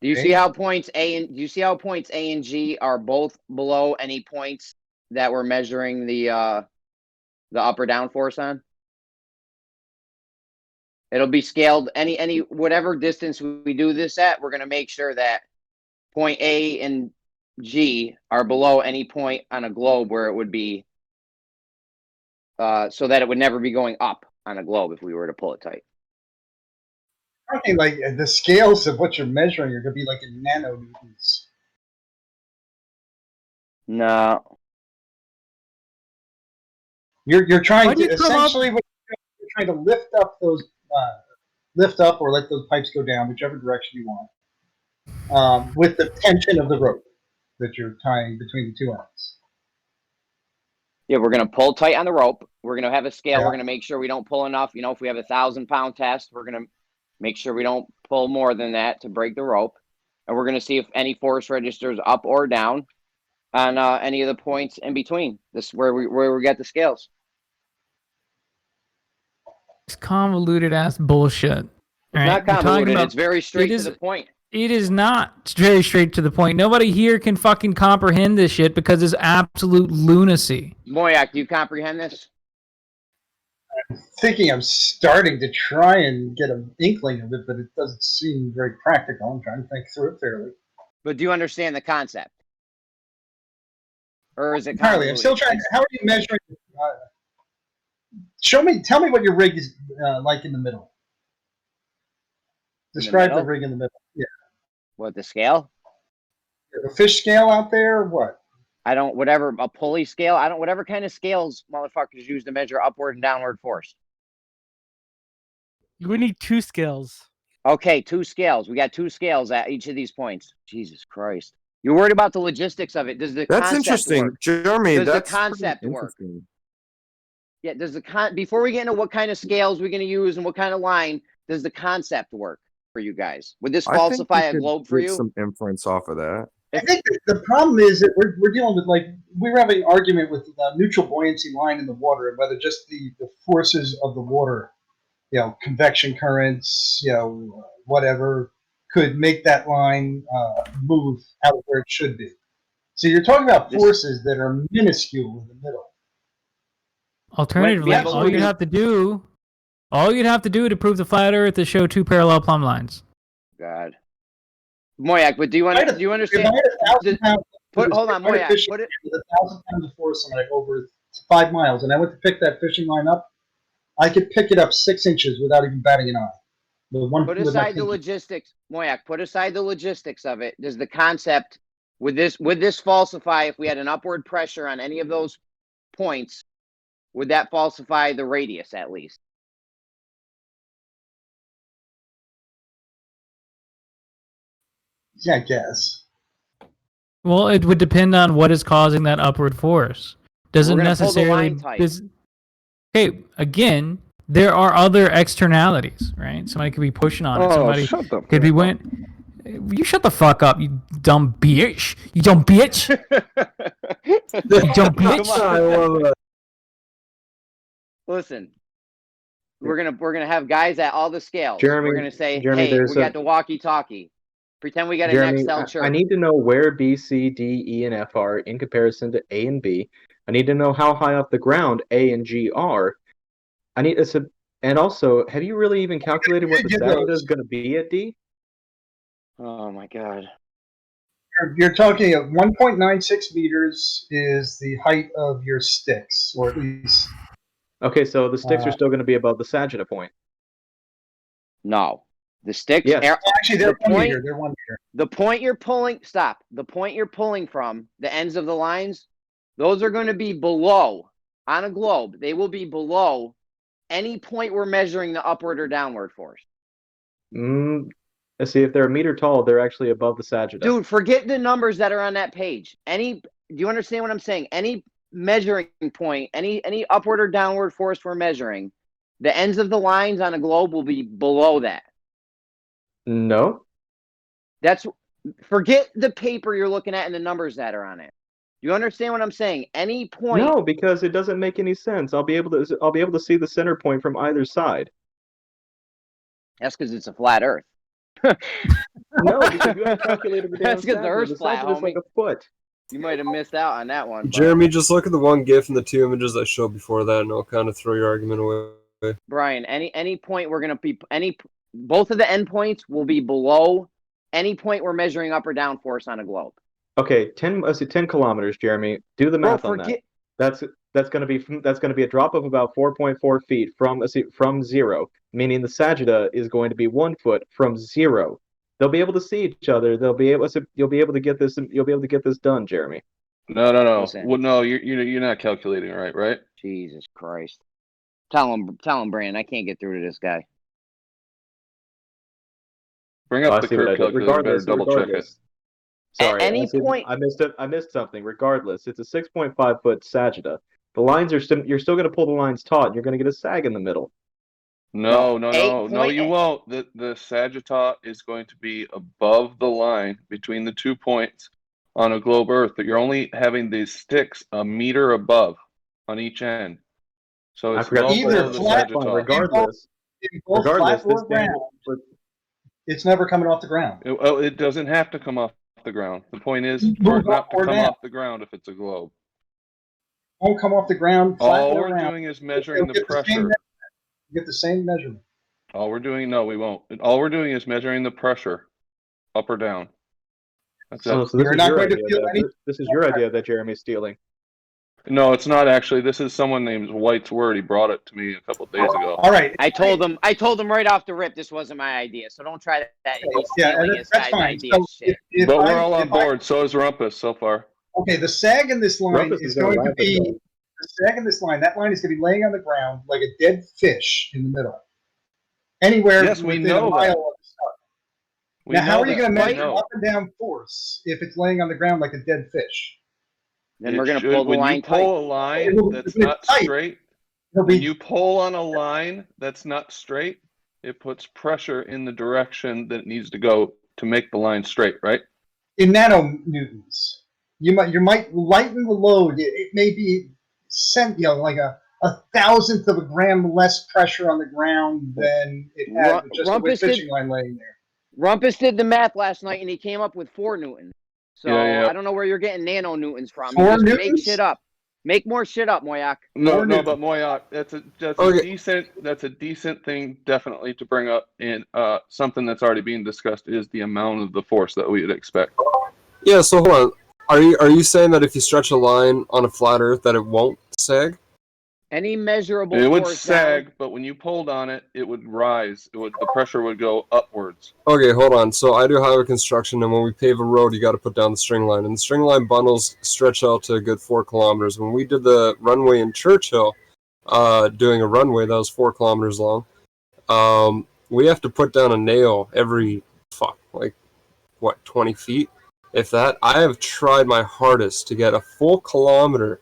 Do you see how points A and G are both below any points that we're measuring the up or down force on? It'll be scaled any whatever distance we do this at, we're going to make sure that point A and G are below any point on a globe where it would be so that it would never be going up on a globe if we were to pull it tight. I think like the scales of what you're measuring are going to be like in nanonewtons. No. You're trying Why do to you come up- essentially what you're trying to lift up or let those pipes go down, whichever direction you want, with the tension of the rope that you're tying between the two ends. Yeah, we're going to pull tight on the rope. We're going to have a scale. Yeah. We're going to make sure we don't pull enough. If we have 1,000-pound test, we're going to make sure we don't pull more than that to break the rope. And we're going to see if any force registers up or down on any of the points in between. This is where we get the scales. It's convoluted ass bullshit. It's not convoluted. It's very straight to the point. It is not very straight to the point. Nobody here can fucking comprehend this shit because it's absolute lunacy. Moyak, do you comprehend this? thinking I'm starting to try and get an inkling of it, but it doesn't seem very practical. I'm trying to think through it fairly. But do you understand the concept? Or is it Entirely. I'm still trying. How are you measuring? Tell me what your rig is like in the middle. Describe the rig in the middle. Yeah. What, the scale? The fish scale out there, or what? I don't, whatever, a pulley scale. I don't, whatever kind of scales motherfuckers use to measure upward and downward force. We need 2 scales. Okay, 2 scales. We got 2 scales at each of these points. Jesus Christ. You're worried about the logistics of it. Does the That's concept interesting, work? Jeremy. Does That's the concept pretty work? interesting. Yeah, does the before we get into what kind of scales we're going to use and what kind of line, does the concept work for you guys? Would this falsify a globe for you? Some inference off of that. I think the problem is that we're dealing with, like, we were having an argument with the neutral buoyancy line in the water and whether just the forces of the water, convection currents, whatever, could make that line move out of where it should be. So you're talking about forces that are minuscule in the middle. Alternatively, all you'd have to do to prove the flat Earth is show 2 parallel plumb lines. God. Moyak, but do you understand? Hold on, Moyak. Put it 1,000 pounds of force on it over 5 miles, and I went to pick that fishing line up. I could pick it up 6 inches without even batting an eye. Put aside the logistics, Moyak. Put aside the logistics of it. Does the concept would this falsify if we had an upward pressure on any of those points? Would that falsify the radius at least? Yeah, I guess. Well, it would depend on what is causing that upward force. Doesn't necessarily. Okay, again, there are other externalities, right? Somebody could be pushing on it. Somebody could be You shut the fuck up, you dumb bitch! You dumb bitch! You dumb bitch! I love it. Listen, we're gonna have guys at all the scales. Jeremy, we're gonna say, Jeremy, hey, we got the walkie-talkie. Pretend we got Jeremy, an Excel chart. I need to know where B, C, D, E, and F are in comparison to A and B. I need to know how high off the ground A and G are. And also, have you really even calculated what the sagittal is going to be at D? Oh my God. You're talking at 1.96 meters is the height of your sticks, or at least. Okay, so the sticks are still going to be above the sagittal point. No. The sticks. Yes. Actually, they're 1 meter. They're 1 meter. The point you're pulling. Stop. The point you're pulling from, the ends of the lines, those are going to be below on a globe. They will be below any point we're measuring the upward or downward force. Let's see, if they're a meter tall, they're actually above the sagittal. Dude, forget the numbers that are on that page. Do you understand what I'm saying? Any measuring point, any upward or downward force we're measuring, the ends of the lines on a globe will be below that. No. Forget the paper you're looking at and the numbers that are on it. You understand what I'm saying? Any point. No, because it doesn't make any sense. I'll be able to see the center point from either side. That's because it's a flat Earth. No, because you haven't calculated the damn That's because the Earth's flat, is like a foot. You might have missed out on that one. Jeremy, just look at the one GIF and the 2 images I showed before that, and I'll kind of throw your argument away. Brian, any point we're gonna be both of the endpoints will be below any point we're measuring up or down force on a globe. Okay, 10 kilometers, Jeremy. Do the math on that. That's going to be a drop of about 4.4 feet from zero, meaning the sagitta is going to be 1 foot from zero. They'll be able to see each other. You'll be able to get this done, Jeremy. No. Well, no, you're not calculating right? Jesus Christ. Tell him, Brandon, I can't get through to this guy. Bring up the curve calculator, double check it. Sorry, at any point I missed something. Regardless, it's a 6.5 foot sagitta. The lines are you're still going to pull the lines taut, and you're going to get a sag in the middle. No, you won't. The sagittal is going to be above the line between the 2 points on a globe Earth, but you're only having these sticks a meter above on each end. So it's well below the sagittal. Regardless, it's never coming off the ground. It doesn't have to come off the ground. The point is for it not to come off the ground if it's a globe. Won't come off the ground. All we're doing is measuring the pressure. You get the same measurement. All we're doing, no, we won't. All we're doing is measuring the pressure, up or down. That's So, it. so this is your idea. This is your idea that Jeremy's stealing. No, it's not actually. This is someone named White's word. He brought it to me a couple of days ago. All right. I told him right off the rip this wasn't my idea, so don't try that. Yeah, Stealing that's this guy's fine. idea So shit. But we're all on board. So is Rumpus so far. Okay, the sag in this line Rumpus is is gonna going to laugh at be that. the sag in this line. That line is going to be laying on the ground like a dead fish in the middle, anywhere Yes, we within a know mile that. of the start. We Now, how know are you that. going to We measure know. up and down force if it's laying on the ground like a dead fish? Then It we're gonna should- pull the when line you pull tight. a line It'll- that's if it's not tight, straight, It'll when be you pull on a line that's not straight, it puts pressure in the direction that it needs to go to make the line straight, right? in nanonewtons. You might lighten the load. It may be like a 1,000th of a gram less pressure on the ground than it had with just a Rumpus fishing did- line laying there. Rumpus did the math last night and he came up with 4 newtons. So Yeah. I don't know where you're getting nanonewtons from. 4 You just make newtons? shit up. Make more shit up, Moyak. No, Or no, new- but Moyak, that's Okay. a decent thing definitely to bring up, and something that's already being discussed is the amount of the force that we would expect. Yeah, so hold on. Are you saying that if you stretch a line on a flat Earth that it won't sag? Any measurable It would force sag, down. but when you pulled on it, it would rise. The pressure would go upwards. Okay, hold on. So I do highway construction, and when we pave a road, you got to put down the string line, and the string line bundles stretch out to a good 4 kilometers. When we did the runway in Churchill, doing a runway that was 4 kilometers long, we have to put down a nail every 20 feet, if that. I have tried my hardest to get a full kilometer,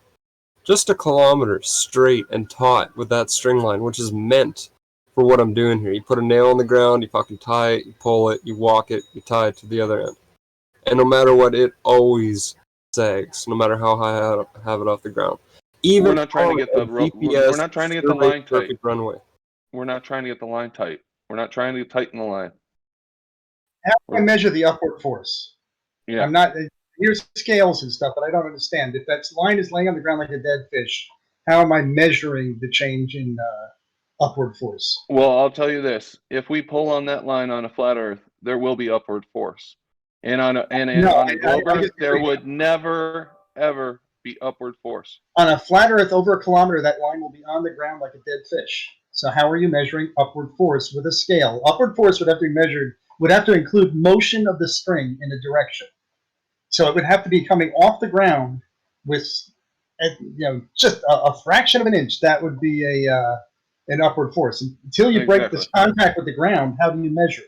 just a kilometer straight and taut with that string line, which is meant for what I'm doing here. You put a nail on the ground, you fucking tie it, you pull it, you walk it, you tie it to the other end. And no matter what, it always sags, no matter how high I have it off the ground. Even We're not trying to on get the a ro- GPS we're not trying to get the survey line tight. perfect runway. We're not trying to get the line tight. We're not trying to tighten the line. How do I measure the upward force? Yeah. I'm not. Here's scales and stuff, but I don't understand. If that line is laying on the ground like a dead fish, how am I measuring the change in upward force? Well, I'll tell you this: if we pull on that line on a flat Earth, there will be upward force, and on a globe Earth, there would never ever be upward force. On a flat Earth over a kilometer, that line will be on the ground like a dead fish. So how are you measuring upward force with a scale? Upward force would have to be measured, would have to include motion of the string in a direction. So it would have to be coming off the ground with, just a fraction of an inch. That would be an upward force. Until you break this contact with the ground, how do you measure?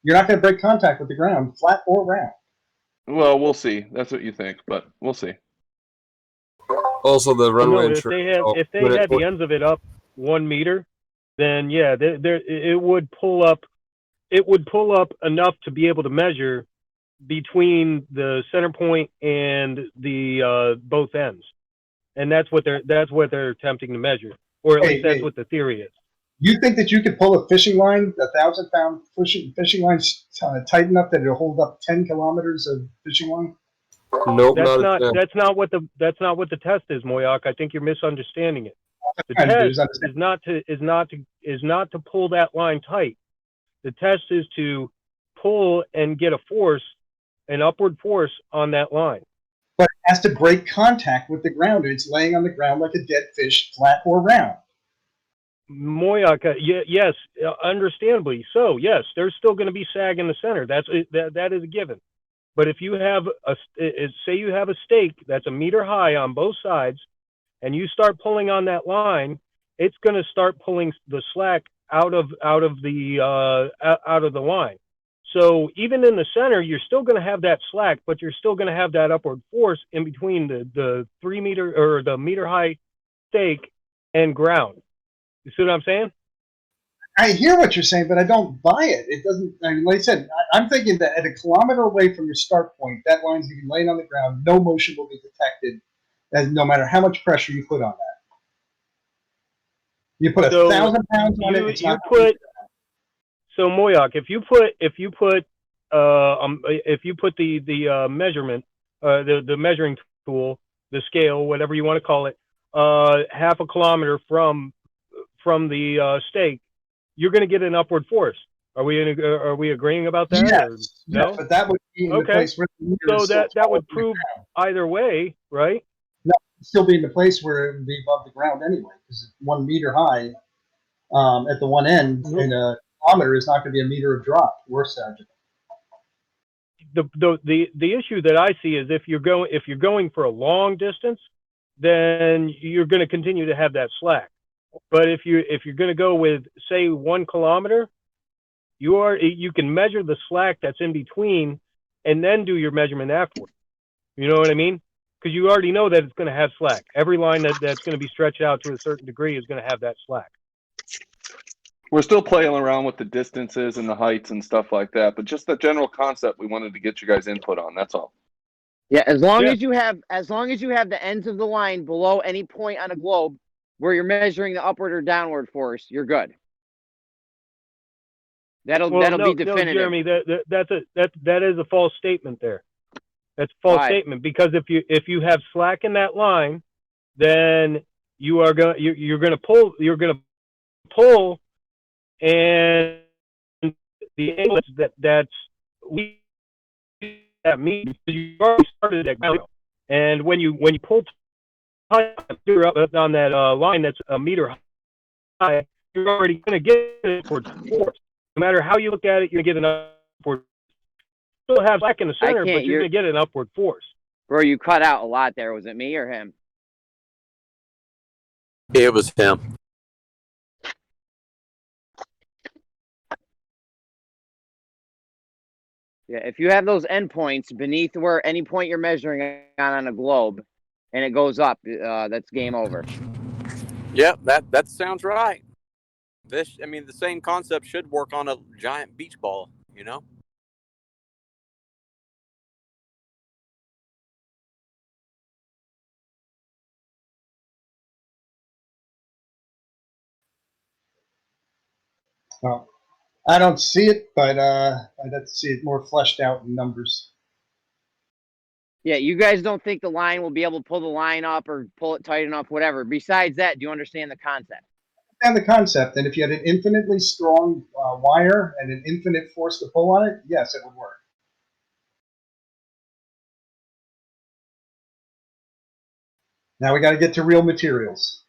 You're not going to break contact with the ground, flat or round. Well, we'll see. That's what you think, but we'll see. Also, the runway. if they had the ends of it up 1 meter, then yeah, it would pull up. It would pull up enough to be able to measure between the center point and the both ends, and that's what they're attempting to measure, or at least that's what the theory is. You think that you could pull a fishing line, 1,000-pound fishing line, tight enough that it'll hold up 10 kilometers of fishing line? Nope, that's not what the test is, Moyak. I think you're misunderstanding it. The test is not to pull that line tight. The test is to pull and get a force, an upward force on that line. But it has to break contact with the ground, and it's laying on the ground like a dead fish, flat or round. Moyak, yes, understandably so. Yes, there's still going to be sag in the center. That is a given. But if you have say you have a stake that's a meter high on both sides, and you start pulling on that line, it's going to start pulling the slack out of the line. So even in the center, you're still going to have that slack, but you're still going to have that upward force in between the 3 meter or the meter high stake and ground. You see what I'm saying? I hear what you're saying, but I don't buy it. It doesn't. I mean, like I said, I'm thinking that at a kilometer away from your start point, that line's going to be laying on the ground. No motion will be detected, no matter how much pressure you put on that. You put 1,000 pounds on it. So Moyak, if you put the measurement, the measuring tool, the scale, whatever you want to call it, half a kilometer from from the stake, you're going to get an upward force. Are we agreeing about that? Yes, or no? yes, but that would be in the Okay. place where the meter So is still that taller would than the prove ground. either way, right? No, it'd still be in the place where it would be above the ground anyway, because it's 1 meter high at the one end, and a kilometer is not going to be a meter of drop or sagittal. The issue that I see is if you're going for a long distance, then you're going to continue to have that slack. But if you're going to go with, say, 1 kilometer, you can measure the slack that's in between, and then do your measurement afterward. You know what I mean? Because you already know that it's going to have slack. Every line that's going to be stretched out to a certain degree is going to have that slack. We're still playing around with the distances and the heights and stuff like that, but just the general concept we wanted to get you guys input on. That's all. Yeah, as long as you have the ends of the line below any point on a globe where you're measuring the upward or downward force, you're good. That'll be definitive. No, Jeremy, that is a false statement there. That's a false statement, because if you have slack in that line, then you're gonna pull, and the angle that means you already started at ground. And when you pull you're up on that line that's a meter high, you're already going to get it towards force. No matter how you look at it, you're going to get an upward. Still have slack in the center, but you're going to get an upward force. Bro, you cut out a lot there. Was it me or him? It was him. Yeah, if you have those endpoints beneath where any point you're measuring on a globe, and it goes up, that's game over. Yep, that sounds right. The same concept should work on a giant beach ball, you know? Well, I don't see it, but I'd have to see it more fleshed out in numbers. Yeah, you guys don't think the line will be able to pull the line up or pull it tight enough, whatever. Besides that, do you understand the concept? And the concept, and if you had an infinitely strong wire and an infinite force to pull on it, yes, it would work. Now we got to get to real materials.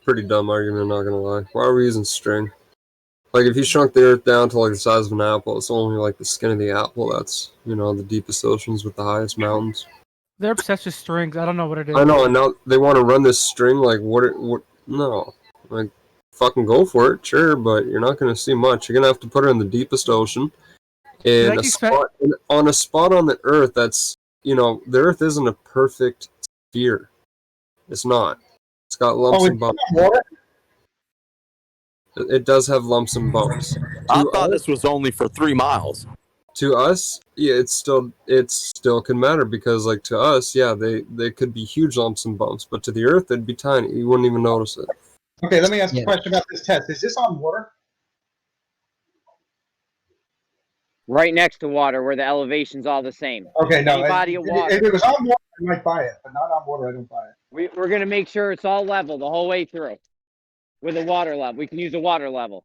Pretty dumb argument, not gonna lie. Why are we using string? Like, if you shrunk the Earth down to like the size of an apple, it's only like the skin of the apple that's, the deepest oceans with the highest mountains. They're obsessed with strings. I don't know what it is. I know, and now they want to run this string. Like, what? No, like, fucking go for it, sure, but you're not gonna see much. You're gonna have to put it in the deepest ocean, in a spot on the Earth that's, the Earth isn't a perfect sphere. It's not. It's got lumps and bumps. It does have lumps and bumps. I thought this was only for 3 miles. To us, yeah, it still can matter, because, like, to us, yeah, they could be huge lumps and bumps, but to the Earth, they'd be tiny. You wouldn't even notice it. Okay, let me ask a question about this test. Is this on water? Right next to water, where the elevation's all the same. Okay, no. Any body of water. If it was on water, I might buy it, but not on water, I don't buy it. We're going to make sure it's all level the whole way through with a water level. We can use a water level.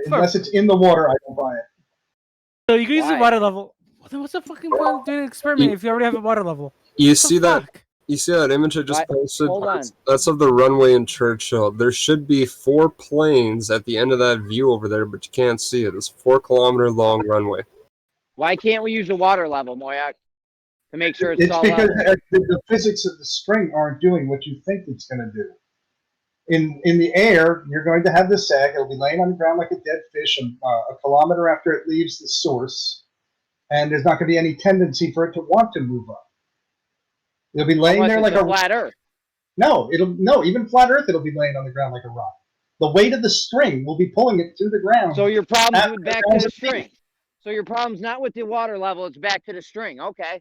Unless it's in the water, I don't buy it. So you can use the water level. Then what's the fucking point of doing an experiment if you already have a water level? You see that image I just posted? Hold on. That's of the runway in Churchill. There should be 4 planes at the end of that view over there, but you can't see it. It's a 4-kilometer long runway. Why can't we use a water level, Moyak, to make sure it's all because level? the physics of the string aren't doing what you think it's going to do. In the air, you're going to have this sag. It'll be laying on the ground like a dead fish a kilometer after it leaves the source, and there's not going to be any tendency for it to want to move up. It'll be laying there like a flat Earth. No, even flat Earth, it'll be laying on the ground like a rock. The weight of the string will be pulling it to the ground. So your problem's with back to the string. So your problem's not with the water level; it's back to the string. Okay.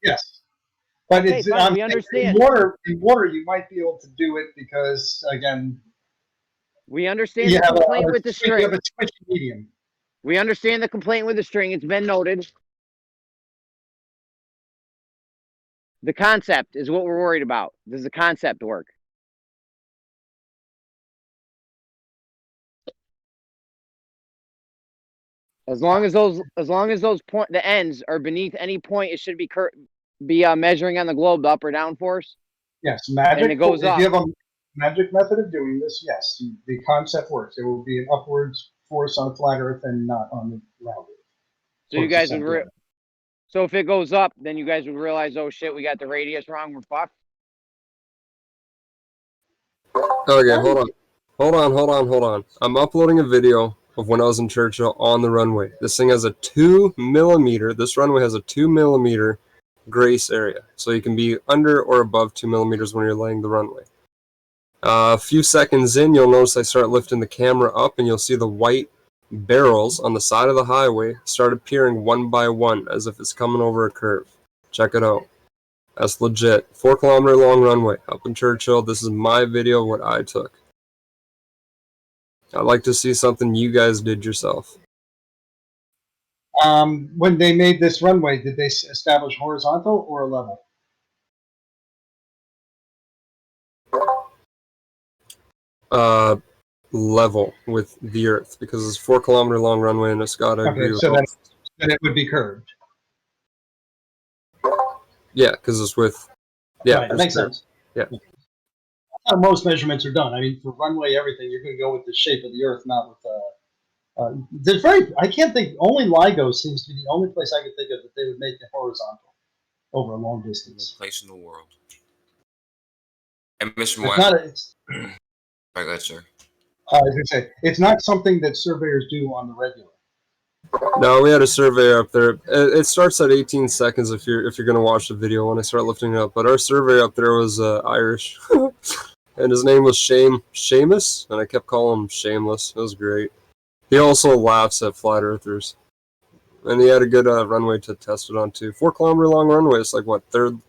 Yes. But okay, it's fine, we understand. In water, you might be able to do it because, again, we understand the complaint with the string. You have a twitchy medium. We understand the complaint with the string. It's been noted. The concept is what we're worried about. Does the concept work? As long as those the ends are beneath any point, it should be measuring on the globe the up or down force. Yes, magic. And it goes up. If you have a magic method of doing this, yes, the concept works. It will be an upwards force on flat Earth and not on the round Earth. So you guys would. So if it goes up, then you guys would realize, oh shit, we got the radius wrong. We're fucked. Okay, hold on. I'm uploading a video of when I was in Churchill on the runway. This thing has a 2 millimeter. This runway has a 2 millimeter grace area, so you can be under or above 2 millimeters when you're laying the runway. A few seconds in, you'll notice I start lifting the camera up, and you'll see the white barrels on the side of the highway start appearing one by one as if it's coming over a curve. Check it out. That's legit. 4 kilometer long runway up in Churchill. This is my video of what I took. I'd like to see something you guys did yourself. When they made this runway, did they establish horizontal or level? Level with the Earth, because it's a 4 kilometer long runway and it's got to agree with then it would be curved. Yeah, because it's with... Yeah, right, that makes sense. Yeah. That's how most measurements are done. I mean, for runway, everything, you're going to go with the shape of the Earth, not with... there's I can't think, only LIGO seems to be the only place I can think of that they would make it horizontal over a long distance. Place in the world. And Mr. It's not Sorry, go ahead, sir. I was going to say, it's not something that surveyors do on the regular. No, we had a surveyor up there. It starts at 18 seconds if you're going to watch the video when I start lifting it up. But our surveyor up there was Irish, and his name was Seamus, and I kept calling him Shameless. It was great. He also laughs at flat earthers, and he had a good runway to test it on too. 4 kilometer long runway. It's like what, third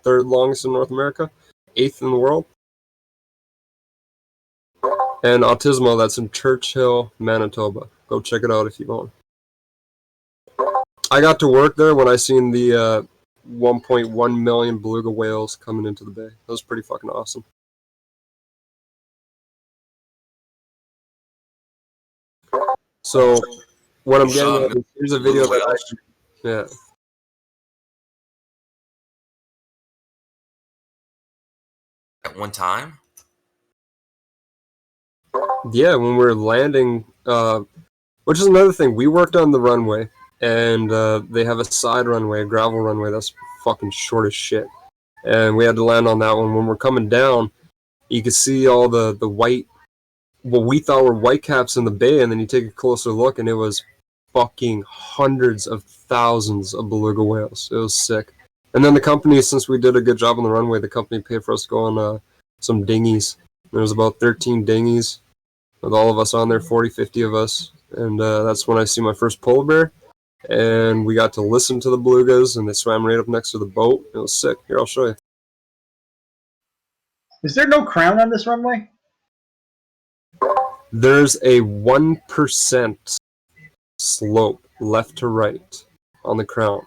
longest in North America, 8th in the world. And Autismo, that's in Churchill, Manitoba. Go check it out if you want. I got to work there when I seen the 1.1 million beluga whales coming into the bay. That was pretty fucking awesome. So, what I'm getting at is, here's a video that yeah. At one time? Yeah, when we were landing, which is another thing, we worked on the runway, and they have a side runway, a gravel runway, that's fucking short as shit. And we had to land on that one. When we're coming down, you could see all the white, what we thought were white caps in the bay, and then you take a closer look, and it was fucking hundreds of thousands of beluga whales. It was sick. And then the company, since we did a good job on the runway, the company paid for us to go on some dinghies. There was about 13 dinghies with all of us on there, 40, 50 of us. And that's when I see my first polar bear. And we got to listen to the belugas, and they swam right up next to the boat. It was sick. Here, I'll show you. Is there no crown on this runway? There's a 1% slope left to right on the crown.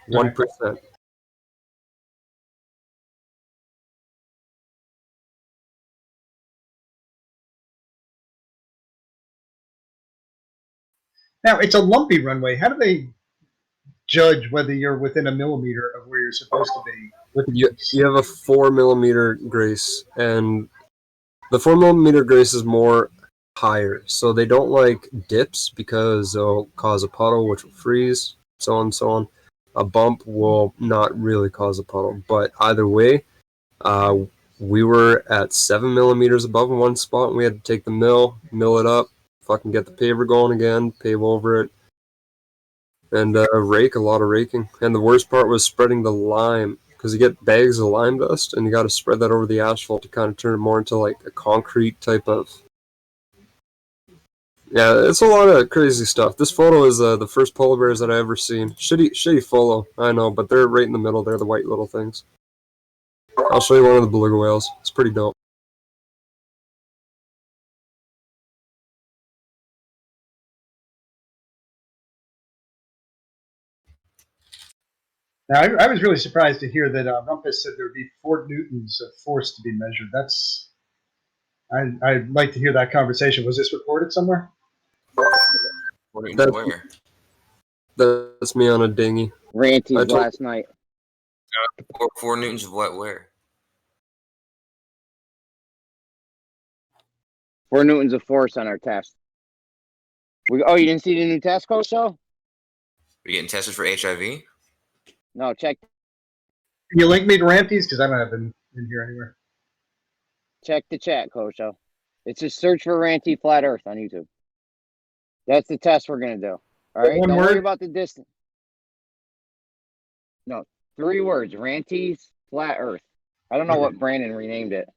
1%. Now, it's a lumpy runway. How do they judge whether you're within a millimeter of where you're supposed to be? You have a 4 millimeter grace, and the 4 millimeter grace is more higher. So they don't like dips because they'll cause a puddle, which will freeze, so on and so on. A bump will not really cause a puddle, but either way, we were at 7 millimeters above in one spot, and we had to take the mill it up, fucking get the paver going again, pave over it, and rake, a lot of raking. And the worst part was spreading the lime, because you get bags of lime dust, and you got to spread that over the asphalt to kind of turn it more into like a concrete type of. Yeah, it's a lot of crazy stuff. This photo is the first polar bears that I ever seen. Shitty photo, I know, but they're right in the middle. They're the white little things. I'll show you one of the beluga whales. It's pretty dope. Now, I was really surprised to hear that Rumpus said there would be 4 newtons of force to be measured. I'd like to hear that conversation. Was this recorded somewhere? Where? That's me on a dinghy. Ranties last night. 4 newtons of what? Where? 4 newtons of force on our test. You didn't see the new test code show? We're getting tested for HIV? No, check. Can you link me to Ranties? Because I don't have them in here anywhere. Check the chat, Kosho. It's just search for Ranty Flat Earth on YouTube. That's the test we're going to do. All right? Don't worry about the distance. No, 3 words. Ranty's Flat Earth. I don't know what Brandon renamed it.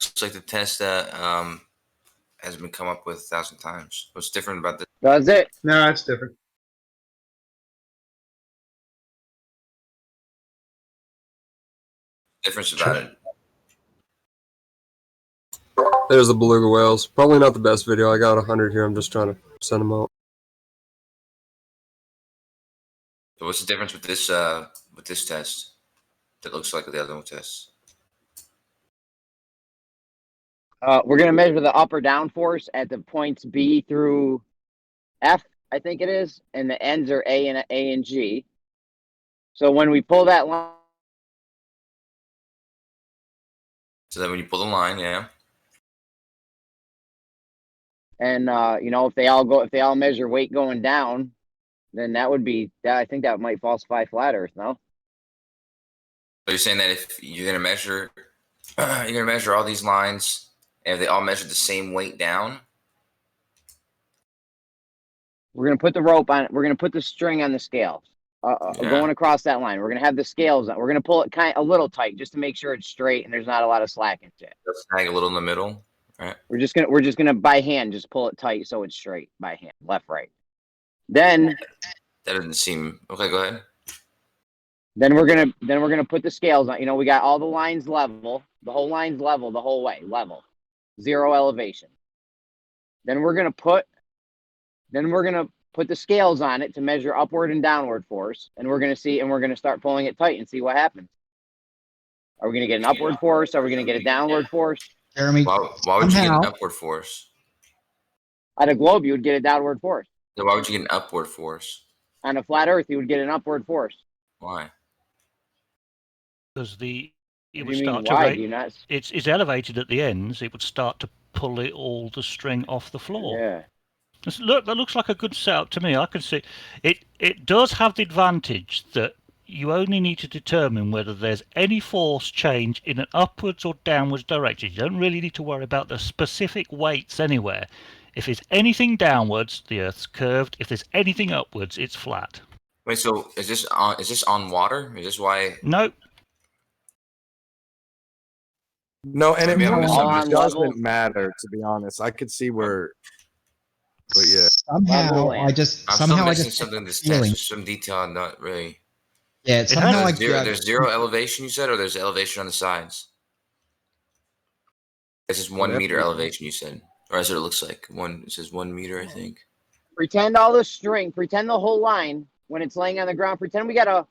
It's like the test that has been come up with 1,000 times. What's different about this? Does it? No, it's different. Difference about it. There's the beluga whales. Probably not the best video. I got 100 here. I'm just trying to send them out. So what's the difference with this test that looks like the other one tests? We're going to measure the up or down force at the points B through F, I think it is, and the ends are A and G. So when we pull that line. So then when you pull the line, yeah. And if they all measure weight going down, then that would be that. I think that might falsify flat Earth. No. So you're saying that if you're gonna measure all these lines, and if they all measure the same weight down, we're gonna put the rope on. We're gonna put the string on the scales. Going across that line. We're gonna have the scales on. We're gonna pull it a little tight just to make sure it's straight and there's not a lot of slack in it. Let's snag a little in the middle. Right. We're just gonna by hand just pull it tight so it's straight by hand, left, right. Then that doesn't seem okay. Go ahead. Then we're gonna put the scales on. We got all the lines level. The whole line's level the whole way, level, 0 elevation. Then we're gonna put the scales on it to measure upward and downward force, and we're gonna start pulling it tight and see what happens. Are we gonna get an upward force? Are we gonna get a downward force? Jeremy, why would you get an upward force? On a globe, you would get a downward force. So why would you get an upward force? On a flat Earth, you would get an upward force. Why? Because it would start to it's elevated at the ends. It would start to pull all the string off the floor. Yeah. Look, that looks like a good setup to me. I can see it. It does have the advantage that you only need to determine whether there's any force change in an upwards or downwards direction. You don't really need to worry about the specific weights anywhere. If it's anything downwards, the Earth's curved. If there's anything upwards, it's flat. Wait, so is this on water? Is this why? No. No, and it doesn't matter, to be honest. I could see where, but yeah. Somehow I just something this test, some detail, not really. Yeah, somehow there's 0 elevation, you said, or there's elevation on the sides? This is 1 meter elevation, you said, or as it looks like it says 1 meter, I think. Pretend all the string, pretend the whole line when it's laying on the ground. Pretend we got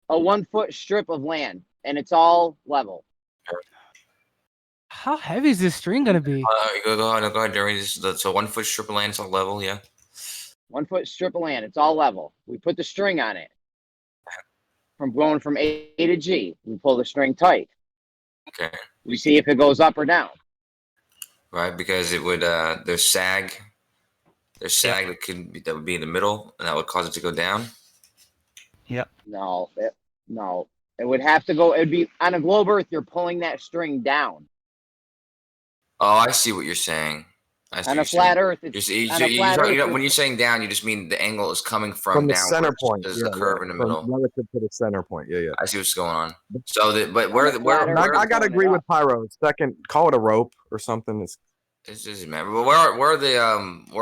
a 1 foot strip of land and it's all level. How heavy is this string gonna be? Go ahead, Jeremy. So 1 foot strip of land, it's all level, yeah. 1 foot strip of land, it's all level. We put the string on it. From going from A to G, we pull the string tight. Okay. We see if it goes up or down. Right, because it would there's sag that would be in the middle, and that would cause it to go down. Yep. No. It would have to go. It'd be on a globe Earth. You're pulling that string down. Oh, I see what you're saying. I see On what a you're flat saying. Earth, it's When you're saying down, you just mean the angle is coming from the downwards. center point. There's Yeah, the curve in the middle. relative to the center point. Yeah, yeah. I see what's going on. So, but I gotta agree with Pyro. Second, call it a rope or something. It doesn't matter. But where are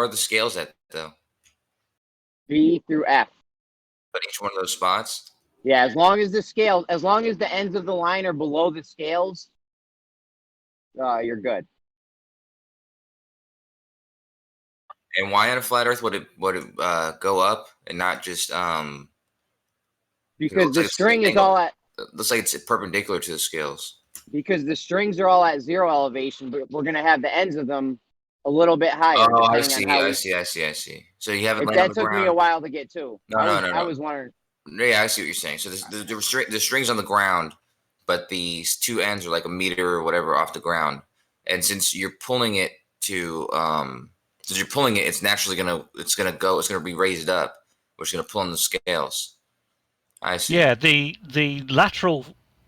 the scales at though? B through F. But each one of those spots. Yeah, as long as the ends of the line are below the scales, you're good. And why on a flat Earth would it go up and not just Because the string is all at. Looks like it's perpendicular to the scales. Because the strings are all at 0 elevation, but we're gonna have the ends of them a little bit higher. Oh, I depending on see. I see. So you have it. That took me a while to get to. No. I was wondering. Yeah, I see what you're saying. So the string's on the ground, but these two ends are like a meter or whatever off the ground. And since you're pulling it it's naturally gonna be raised up, which is gonna pull on the scales. I see. Yeah, the lateral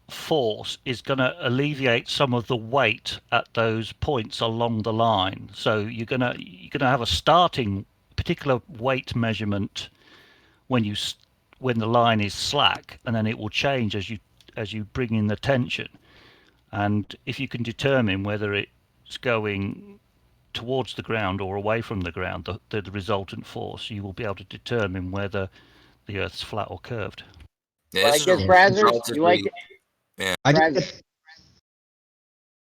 force is going to alleviate some of the weight at those points along the line. So you're gonna have a starting particular weight measurement when the line is slack, and then it will change as you bring in the tension. And if you can determine whether it's going towards the ground or away from the ground, the resultant force, you will be able to determine whether the Earth's flat or curved. Yeah, I guess Brazzers, you like it? Yeah.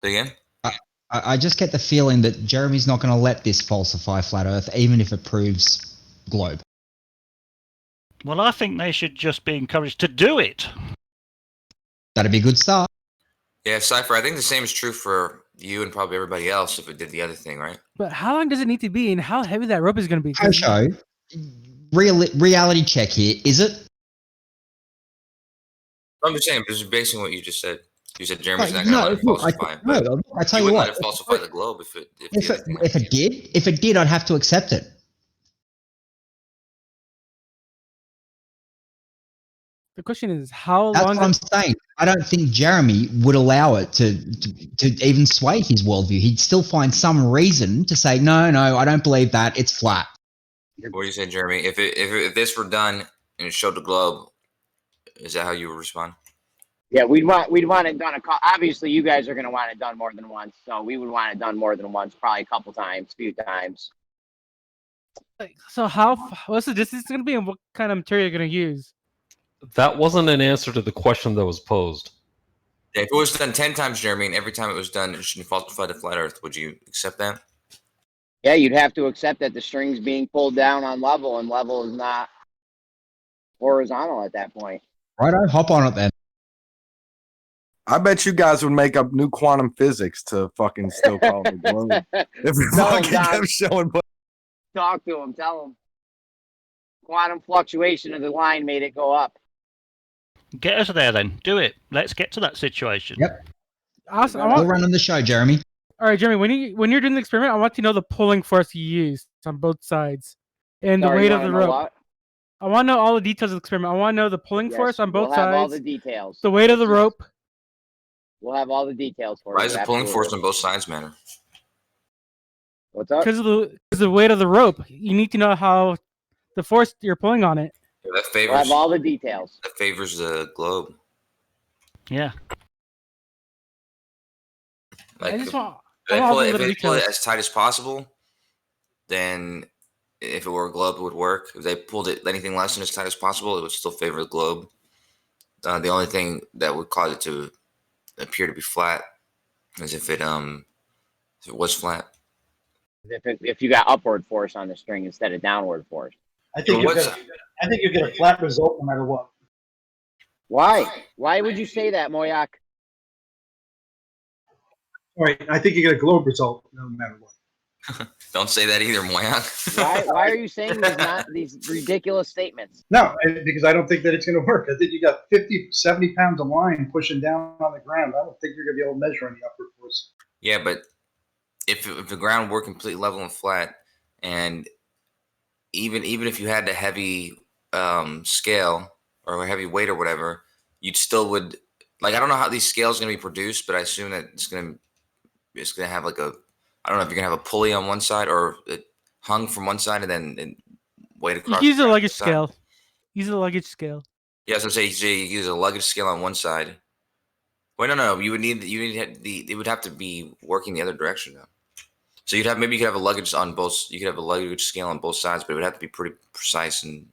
Say again? I just get the feeling that Jeremy's not going to let this falsify flat Earth, even if it proves globe. Well, I think they should just be encouraged to do it. That'd be a good start. Yeah, Cypher, I think the same is true for you and probably everybody else if it did the other thing, right? But how long does it need to be, and how heavy that rope is going to be? Show. Reality check here. Is it? I'm just saying, just basing what you just said. You said Jeremy's not No, going to let it falsify. I tell you wouldn't what. let it falsify the globe If it did, I'd have to accept it. The question is, how That's long? what I'm saying. I don't think Jeremy would allow it to even sway his worldview. He'd still find some reason to say, no, I don't believe that. It's flat. What do you say, Jeremy? If this were done and it showed the globe, is that how you would respond? Yeah, we'd want it done. Obviously, you guys are going to want it done more than once, so we would want it done more than once, probably a few times. So what's the distance going to be, and what kind of material you're going to use? That wasn't an answer to the question that was posed. If it was done 10 times, Jeremy, and every time it was done, it shouldn't falsify the flat Earth, would you accept that? Yeah, you'd have to accept that the string's being pulled down on level, and level is not horizontal at that point. Right, hop on it then. I bet you guys would make up new quantum physics to fucking still call it the globe. If it fucking kept showing. Talk to him. Tell him. Quantum fluctuation of the line made it go up. Get us there then. Do it. Let's get to that situation. Yep. Awesome. We'll run on the show, Jeremy. All right, Jeremy. When you're doing the experiment, I want to know the pulling force you used on both sides, and the weight of the rope. What? I want to know all the details of the experiment. I want to know the pulling force on both we'll sides. Have all the details. The weight of the rope. We'll have all the details for Why you. does the pulling force on both sides matter? What's up? Because of the weight of the rope. You need to know how the force you're pulling on it. Yeah, that favors. We'll have all the details. That favors the globe. Yeah. Like, I just want. if they pull it as tight as possible, then if it were a globe, it would work. If they pulled it anything less than as tight as possible, it would still favor the globe. The only thing that would cause it to appear to be flat is if it was flat. If you got upward force on the string instead of downward force. I think you get a flat result no matter what. Why? Why would you say that, Moyak? All right, I think you get a globe result no matter what. Don't say that either, Moyak. Why are you saying these ridiculous statements? No, because I don't think that it's going to work. I think you got 50, 70 pounds of line pushing down on the ground. I don't think you're going to be able to measure any upward force. Yeah, but if the ground were completely level and flat, and even if you had the heavy scale or a heavy weight or whatever, you'd still would like. I don't know how these scales are going to be produced, but I assume that it's going to have like a. I don't know if you're going to have a pulley on one side or it hung from one side and then weight across. Use a luggage scale. Use a luggage scale. Yeah, so say you use a luggage scale on one side. Wait, no. You would it would have to be working the other direction though. So you could have a luggage on both. You could have a luggage scale on both sides, but it would have to be pretty precise and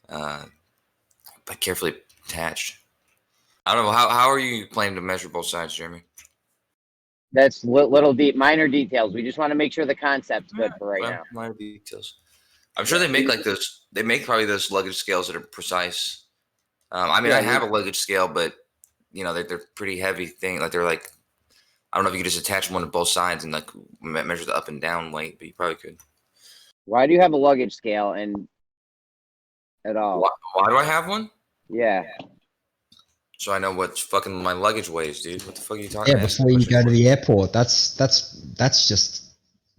but carefully attached. I don't know how are you planning to measure both sides, Jeremy? That's minor details. We just want to make sure the concept's good for right now. Minor details. I'm sure they make like those. They make probably those luggage scales that are precise. I mean, I have a luggage scale, but you know they're pretty heavy thing. Like they're like. I don't know if you could just attach one to both sides and like measure the up and down weight, but you probably could. Why do you have a luggage scale and at all? Why do I have one? Yeah. So I know what fucking my luggage weighs, dude. What the fuck are you talking about? Yeah, before you go to the airport, that's just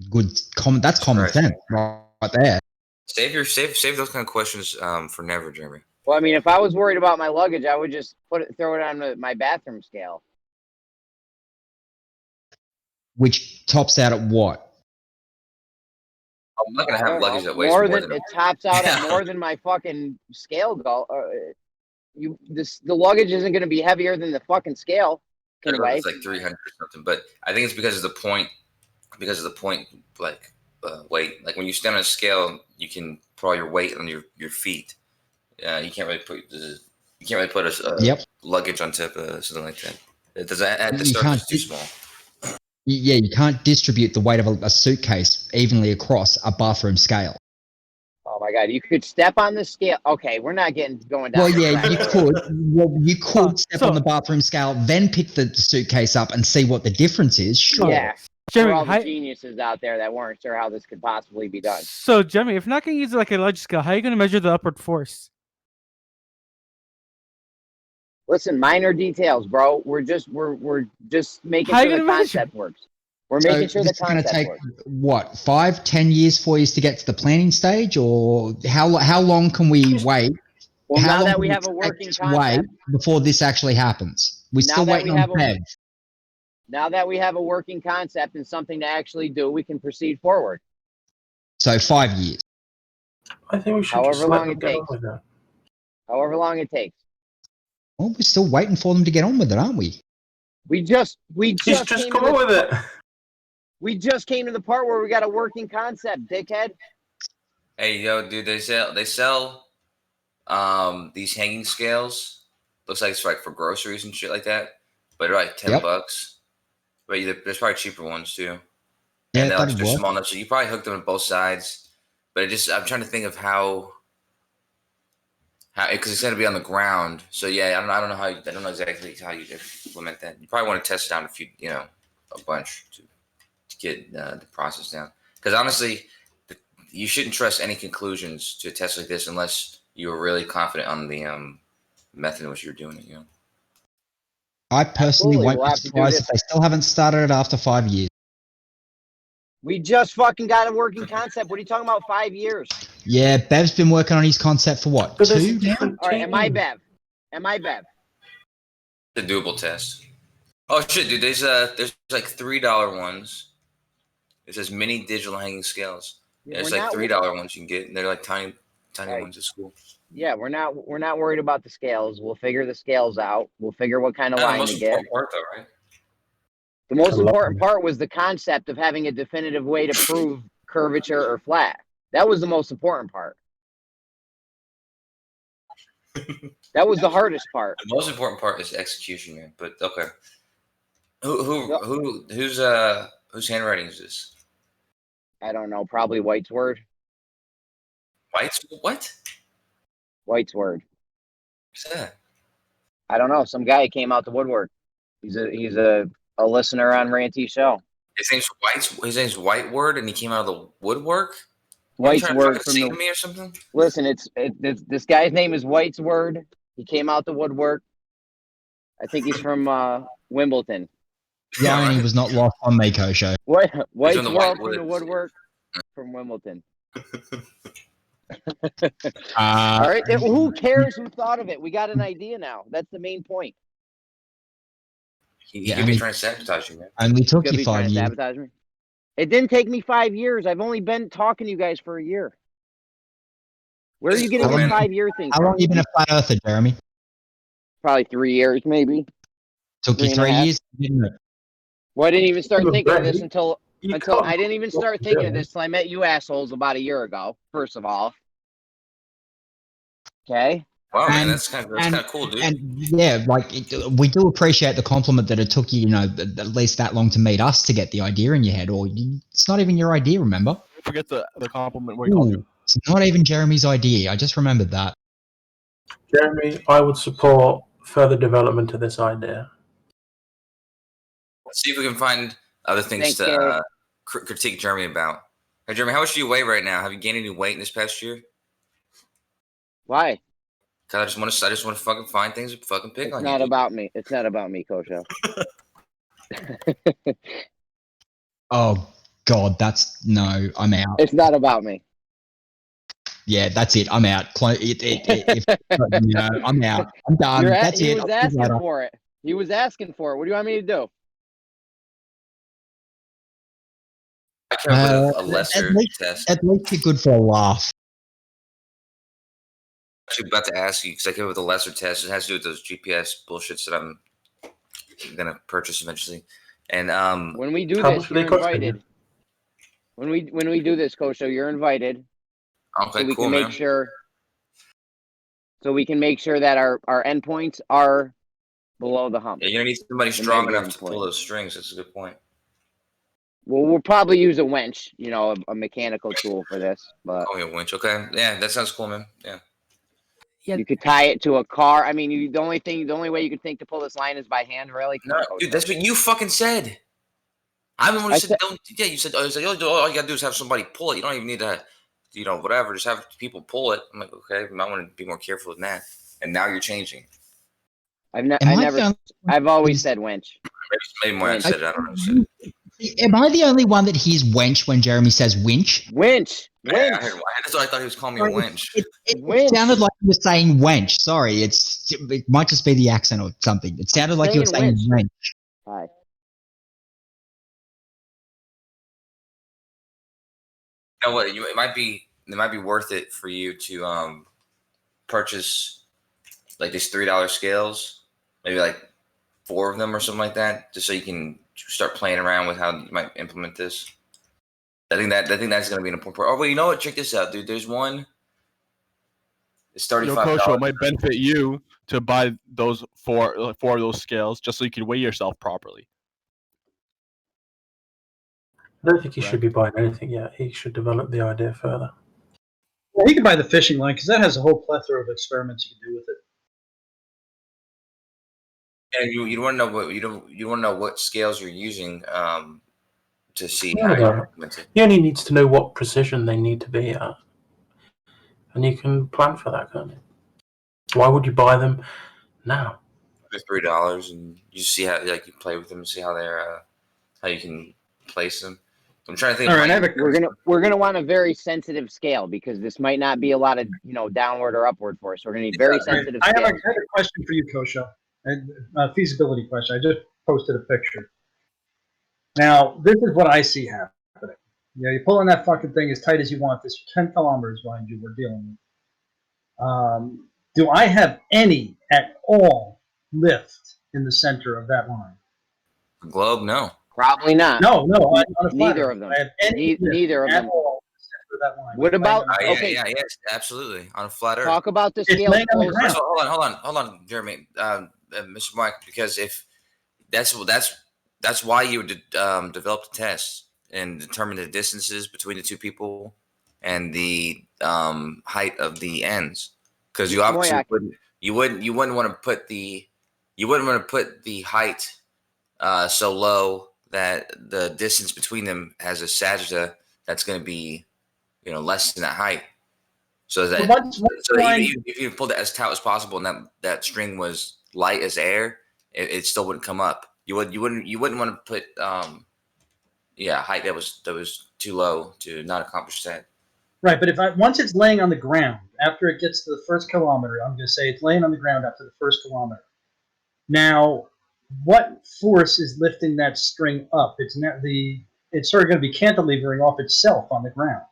good common. That's common sense right there. Save those kind of questions for never, Jeremy. Well, I mean, if I was worried about my luggage, I would just throw it on my bathroom scale. Which tops out at what? I'm not gonna have luggage that weighs more than it tops out at more than my fucking scale go. The luggage isn't gonna be heavier than the fucking scale. Anyway. It's like 300 or something, but I think it's because of the point. Like weight. Like when you stand on a scale, you can put all your weight on your feet. You can't really put a luggage on top of something like that. It doesn't. At the start, it's too small. Yeah, you can't distribute the weight of a suitcase evenly across a bathroom scale. Oh my god, you could step on the scale. Okay, we're not going down. Well, yeah, you could. Well, you could step on the bathroom scale, then pick the suitcase up and see what the difference is. Sure. Yeah. For all the geniuses out there that weren't sure how this could possibly be done. So, Jeremy, if you're not going to use like a luggage scale, how are you going to measure the upward force? Listen, minor details, bro. We're just making sure the concept works. We're making sure the concept works. What, 5-10 years for you to get to the planning stage, or how long can we wait? Well, now that we have a working concept, before this actually happens, we're still waiting on Bev. Now that we have a working concept and something to actually do, we can proceed forward. So 5 years. I think we should however long it takes. Well, we're still waiting for them to get on with it, aren't we? We just come on with it. We just came to the part where we got a working concept, dickhead. Hey, yo, dude, they sell these hanging scales. Looks like it's like for groceries and shit like that. But they're like $10. But there's probably cheaper ones too. Yeah, and they're small enough, so you probably hook them on both sides. But I'm trying to think of how because it's going to be on the ground. So yeah, I don't know exactly how you implement that. You probably want to test it out a bunch to get the process down. Because honestly, you shouldn't trust any conclusions to a test like this unless you were really confident on the method in which you're doing it. I personally won't be surprised if they still haven't started it after 5 years. We just fucking got a working concept. What are you talking about? 5 years? Yeah, Bev's been working on his concept for what? 2 now? All right, am I Bev? The doable test. Oh shit, dude! There's like $3 ones. It says mini digital hanging scales. Yeah, there's like $3 ones you can get, and they're like tiny ones at school. Yeah, we're not worried about the scales. We'll figure the scales out. We'll figure what kind of line to get. Part though, right? The most important part was the concept of having a definitive way to prove curvature or flat. That was the most important part. That was the hardest part. The most important part is execution, man. But okay, whose handwriting is this? I don't know. Probably White's word. White's what? White's word. What's that? I don't know. Some guy came out the woodwork. He's a listener on Ranty's show. His name's White Word, and he came out of the woodwork. White's word from the, me or something. Listen, this guy's name is White's word. He came out the woodwork. I think he's from Wimbledon. Yeah, he was not lost on Mako show. White's word from the woodwork from Wimbledon. All right, then who cares who thought of it? We got an idea now. That's the main point. He could be trying to sabotage you, man. Only took Could you be 5 trying to years. sabotage me. It didn't take me 5 years. I've only been talking to you guys for a year. Where are you getting this 5-year thing How from? long have you been a flat earther, Jeremy? Probably 3 years, maybe. Took you 3 years, didn't it? Well, I didn't even start thinking of this Right. until I didn't even start thinking of this until I met you assholes about a year ago. First of all, okay. Wow, man, that's kind of cool, dude. And yeah, like we do appreciate the compliment that it took you, at least that long to meet us to get the idea in your head. Or it's not even your idea, remember? Forget the compliment we called you. Ooh, it's not even Jeremy's idea. I just remembered that. Jeremy, I would support further development of this idea. Let's see if we can find other things Thanks, to Gary. critique Jeremy about. Hey, Jeremy, how much do you weigh right now? Have you gained any weight in this past year? Why? Cause I just want to fucking find things to fucking pick It's on not you. about me. It's not about me, Kosho. Oh God, no. I'm out. It's not about me. Yeah, that's it. I'm out. I'm out. I'm done. That's he it. was asking for it. He was asking for it. What do you want me to do? I came up with a lesser test. At least you're good for a laugh. I'm actually about to ask you because I came up with a lesser test. It has to do with those GPS bullshits that I'm gonna purchase eventually. And when we do this, you're invited. When we do this, Kosho, you're invited. Okay, so we cool, can make man. sure. So we can make sure that our endpoints are below the hump. Yeah, you're gonna need somebody strong enough to pull those strings. That's a good point. Well, we'll probably use a wench, a mechanical tool for this. But Call me a winch, okay? Yeah, that sounds cool, man. Yeah. you could tie it to a car. I mean, the only way you could think to pull this line is by hand, really. No, dude, that's what you fucking said. I'm the one who said, don't. Yeah, you said, all you gotta do is have somebody pull it. You don't even need to, whatever. Just have people pull it. I'm like, okay, I want to be more careful than that. And now you're changing. I've always said wench. Maybe more I said it. I don't know. Am I the only one that hears wench when Jeremy says winch? Winch. Yeah, that's what I thought he was calling me a wench. It sounded like you were saying wench. Sorry, it might just be the accent or something. It sounded like you were saying wench. Hi. You know what? It might be worth it for you to purchase like these $3 scales, maybe like 4 of them or something like that, just so you can start playing around with how you might implement this. I think that's going to be an important part. Oh, wait, you know what? Check this out, dude. There's one. It's $35. Kosho, it might benefit you to buy those four of those scales just so you can weigh yourself properly. I don't think he should be buying anything yet. He should develop the idea further. Well, he can buy the fishing line because that has a whole plethora of experiments you can do with it. And you want to know what you want to know what scales you're using to see No, how no. you implement it. He only needs to know what precision they need to be at, and you can plan for that, can't you? Why would you buy them now? For $3, and you see how you play with them and see how they're how you can place them. I'm trying to think. All right, we're gonna want a very sensitive scale because this might not be a lot of downward or upward for us. We're gonna need very sensitive. I have scales. a question for you, Kosho. A feasibility question. I just posted a picture. Now, this is what I see happening. You're pulling that fucking thing as tight as you want. This 10 kilometers, mind you, we're dealing with. Do I have any at all lift in the center of that line? Globe, no. Probably not. No. Neither of them. I have any Neither of at them. all in the center of that line. What about? Yeah, yes, absolutely. On a flat Earth. Talk about the scale. First of all, hold on, Jeremy, Mr. Mike, because if that's why you would develop the test and determine the distances between the two people and the height of the ends, because you obviously wouldn't want to put the height so low that the distance between them has a sagitta that's going to be less than that height. So that if you pulled it as taut as possible and that string was light as air, it still wouldn't come up. You wouldn't want to put height that was too low to not accomplish that. Right, but once it's laying on the ground, after it gets to the first kilometer, I'm going to say it's laying on the ground after the first kilometer. Now, what force is lifting that string up? It's not it's sort of going to be cantilevering off itself on the ground.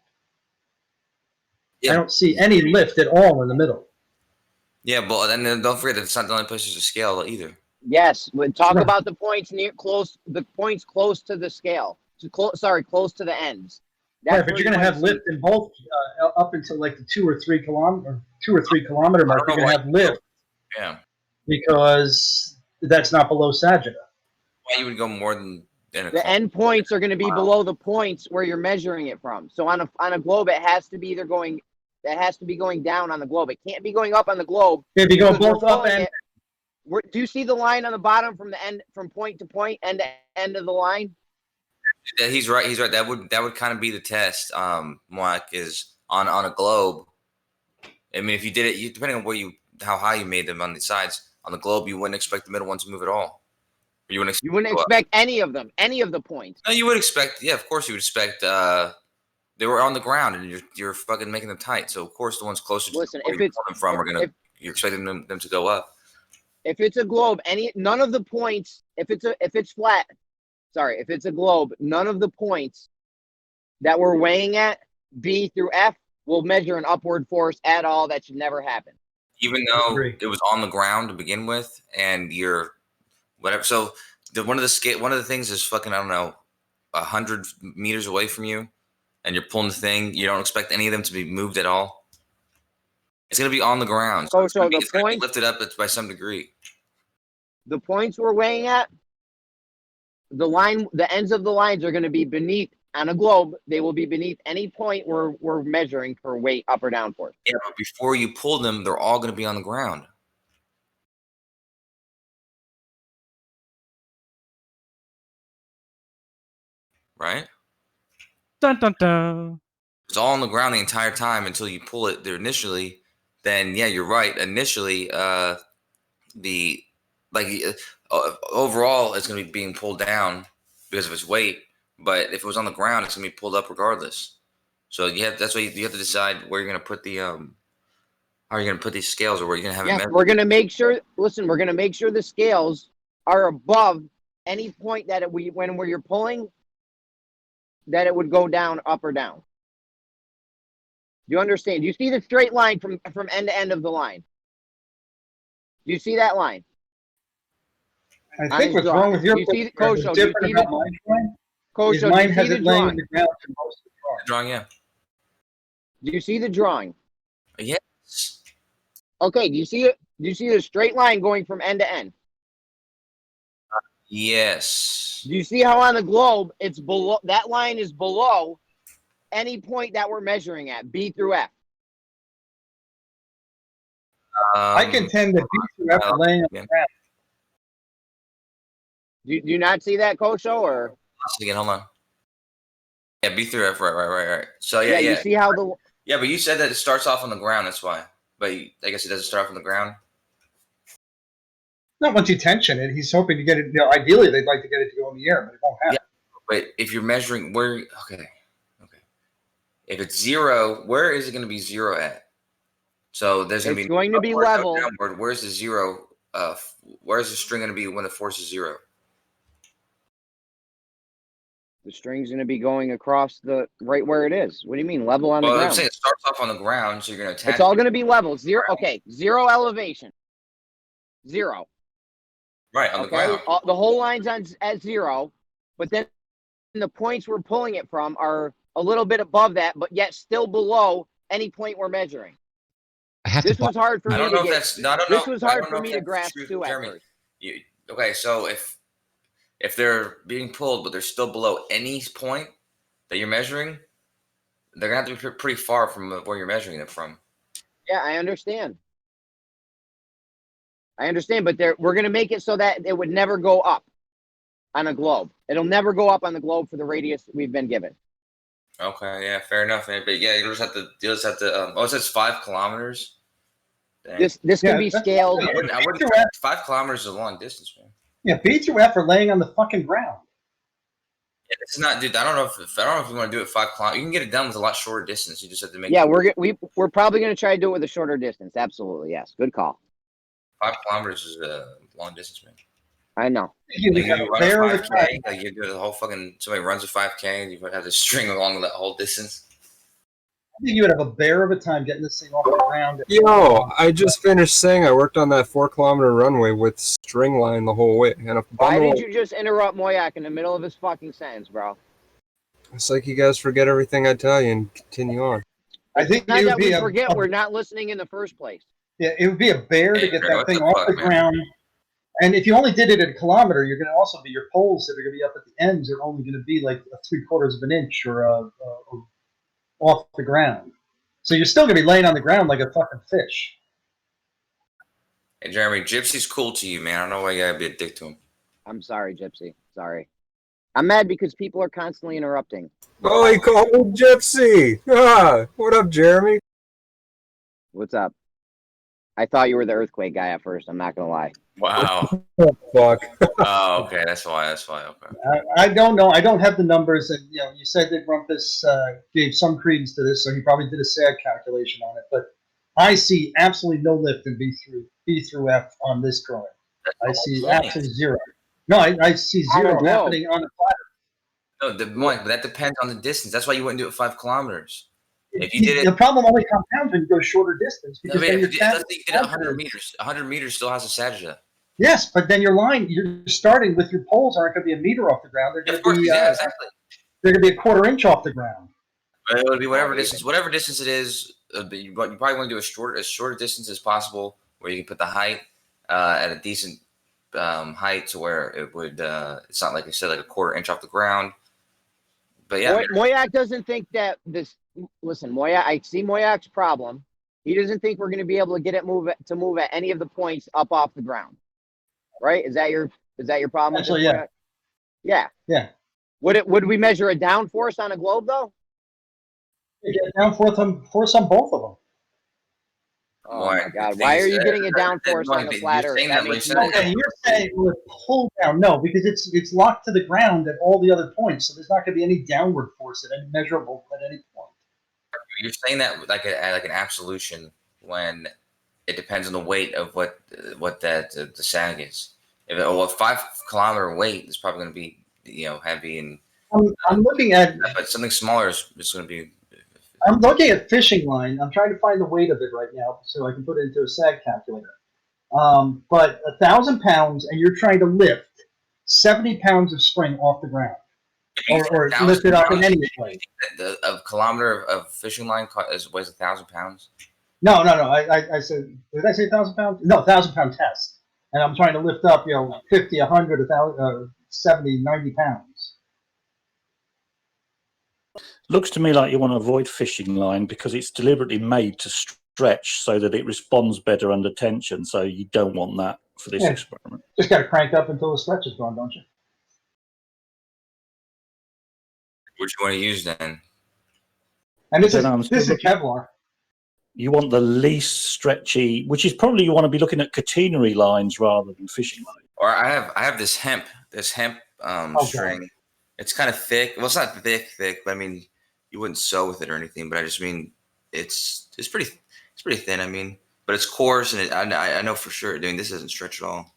Yeah. I don't see any lift at all in the middle. Yeah, but then don't forget that it's not the only place there's a scale either. Yes, we talk about the points close to the scale. Close to the ends. That's right, but you're going to have lift in both up until like the 2 or 3 kilometer mark. You're going to have lift. Yeah. Because that's not below sagittal. Why you would go more than the end points are going to be below the points where you're measuring it from. So on a globe, it has to be going down on the globe. It can't be going up on the globe. It'd be going both up and. Do you see the line on the bottom from the end, from point to point, end to end of the line? Yeah, he's right. He's right. That would kind of be the test. Mark, is on a globe. I mean, if you did it, depending on how high you made them on the sides on the globe, you wouldn't expect the middle one to move at all. You wouldn't expect any of them, any of the points. No, you would expect. Yeah, of course you would expect. They were on the ground, and you're fucking making them tight. So of course the ones closer to where you're pulling them from you're expecting them to go up. If it's a globe, none of the points. If it's flat, if it's a globe, none of the points that we're weighing at B through F will measure an upward force at all. That should never happen. Even though it was on the ground to begin with, and you're whatever. So one of the things is fucking, I don't know, 100 meters away from you, and you're pulling the thing. You don't expect any of them to be moved at all. It's going to be on the ground. So it's going to be lifted up by some degree. The points we're weighing at, the ends of the lines are going to be beneath, on a globe, they will be beneath any point we're measuring for weight up or down force. Yeah, but before you pull them, they're all going to be on the ground. Right? Dun dun dun. It's all on the ground the entire time until you pull it there initially. Then yeah, you're right. Initially, overall, it's going to be being pulled down because of its weight. But if it was on the ground, it's going to be pulled up regardless. So that's why you have to decide where you're going to put how you're going to put these scales, or where you're going to have it measured. We're going to make sure. Listen, we're going to make sure the scales are above any point that when you're pulling, that it would go down, up or down. Do you understand? Do you see the straight line from end to end of the line? Do you see that line? I think what's wrong with your Kosho, different about mine, is mine has it laying on the ground for most of the drawing. Yeah. Do you see the drawing? Yes. Okay. Do you see it? Do you see the straight line going from end to end? Yes. Do you see how on the globe it's below? That line is below any point that we're measuring at, B through F. I contend that B through F are laying on the ground. Do you not see that, Kosho? Or again, hold on. Yeah, B through F, right. So yeah. You see how the but you said that it starts off on the ground. That's why. But I guess it doesn't start off on the ground. Not once you tension it. He's hoping to get it. Ideally, they'd like to get it to go in the air, but it won't happen. Yeah, but if you're measuring where, okay. If it's 0, where is it going to be 0 at? So there's going to be. It's going to be level. Downward. Where's the 0? Where's the string going to be when the force is 0? The string's going to be going across the right where it is. What do you mean level on the ground? I'm saying it starts off on the ground, so you're going to attach. It's all going to be level. 0. Okay, 0 elevation. 0. Right on the ground. The whole line's at 0, but then the points we're pulling it from are a little bit above that, but yet still below any point we're measuring. This was hard for me to get. This was hard for me to grasp too at first. Okay, so if they're being pulled, but they're still below any point that you're measuring, they're gonna have to be pretty far from where you're measuring it from. Yeah, I understand. But we're gonna make it so that it would never go up on a globe. It'll never go up on the globe for the radius we've been given. Okay, yeah, fair enough. But yeah, you just have to. It says 5 kilometers. Dang. This can be scaled. I wouldn't 5 kilometers is a long distance, man. Yeah, B through F are laying on the fucking ground. This is not, dude. I don't know if you want to do it 5 kilometers. You can get it done with a lot shorter distance. You just have to make. Yeah, we're probably gonna try to do it with a shorter distance. Absolutely, yes. Good call. 5 kilometers is a long distance, man. I know. Like you run a 5K, like you do the whole fucking. Somebody runs a 5K, and you have to string along that whole distance. I think you would have a bear of a time getting this thing off the ground. Yo, I just finished saying I worked on that 4-kilometer runway with string line the whole way. And Why did you just interrupt Moyak in the middle of his fucking sentence, bro? It's like you guys forget everything I tell you and continue on. I think Not it would that be we a, forget, we're not listening in the first place. Yeah, it would be a bear to get that what thing the off fuck, the man? ground. And if you only did it at a kilometer, you're going to also be your poles that are going to be up at the ends are only going to be like 3/4 of an inch or off the ground. So you're still going to be laying on the ground like a fucking fish. Hey, Jeremy, Gypsy's cool to you, man. I don't know why you gotta be a dick to him. I'm sorry, Gypsy. Sorry. I'm mad because people are constantly interrupting. Oh, he called me Gypsy. Ah, what up, Jeremy? What's up? I thought you were the earthquake guy at first. I'm not gonna lie. Wow. Fuck. Oh, okay. That's why. Okay. I don't know. I don't have the numbers. And you said that Rumpus gave some credence to this, so he probably did a SAG calculation on it. But I see absolutely no lift in B through F on this drawing. I see absolutely zero. No, I see zero happening on the platter. No, but that depends on the distance. That's why you wouldn't do it 5 kilometers. If you did it, the problem only compounds when you go shorter distance. Because no, then let's you're say you did it 100 meters. 100 meters still has a sagita. Yes, but then you're starting with your poles aren't going to be a meter off the ground. They're going to be exactly. They're going to be a 1/4 inch off the ground. But it would be whatever distance it is. But you probably want to do as short a distance as possible, where you can put the height at a decent height to where it would. It's not like I said, like a 1/4 inch off the ground. But yeah, Moyak doesn't think that this. Listen, Moyak. I see Moyak's problem. He doesn't think we're going to be able to get it move at any of the points up off the ground. Right? Is that your problem? Actually, yeah. Yeah. Yeah. Would we measure a downforce on a globe though? Yeah, downforce on both of them. Oh my God! Why are you getting a downforce on the flat Earth? You're saying with pull down? No, because it's locked to the ground at all the other points, so there's not going to be any downward force at any measurable at any point. You're saying that like an absolution when it depends on the weight of what the sag is. If a 5 kilometer weight is probably going to be heavy and. I'm looking at. But something smaller is going to be. I'm looking at fishing line. I'm trying to find the weight of it right now so I can put it into a sag calculator. But 1,000 pounds, and you're trying to lift 70 pounds of spring off the ground, or lift it up in any way. A kilometer of fishing line weighs 1,000 pounds. No. I said, did I say 1,000 pounds? No, 1,000 pound test. And I'm trying to lift up, 50, 100, 1,000, 70, 90 pounds. Looks to me like you want to avoid fishing line because it's deliberately made to stretch so that it responds better under tension. So you don't want that for this experiment. Just got to crank up until the stretch is gone, don't you? What do you want to use then? And this is Kevlar. You want the least stretchy, which is probably you want to be looking at catenary lines rather than fishing lines. Or I have this hemp string. It's kind of thick. Well, it's not thick, but I mean, you wouldn't sew with it or anything. But I just mean, it's pretty thin. I mean, but it's coarse, and I know for sure. This doesn't stretch at all.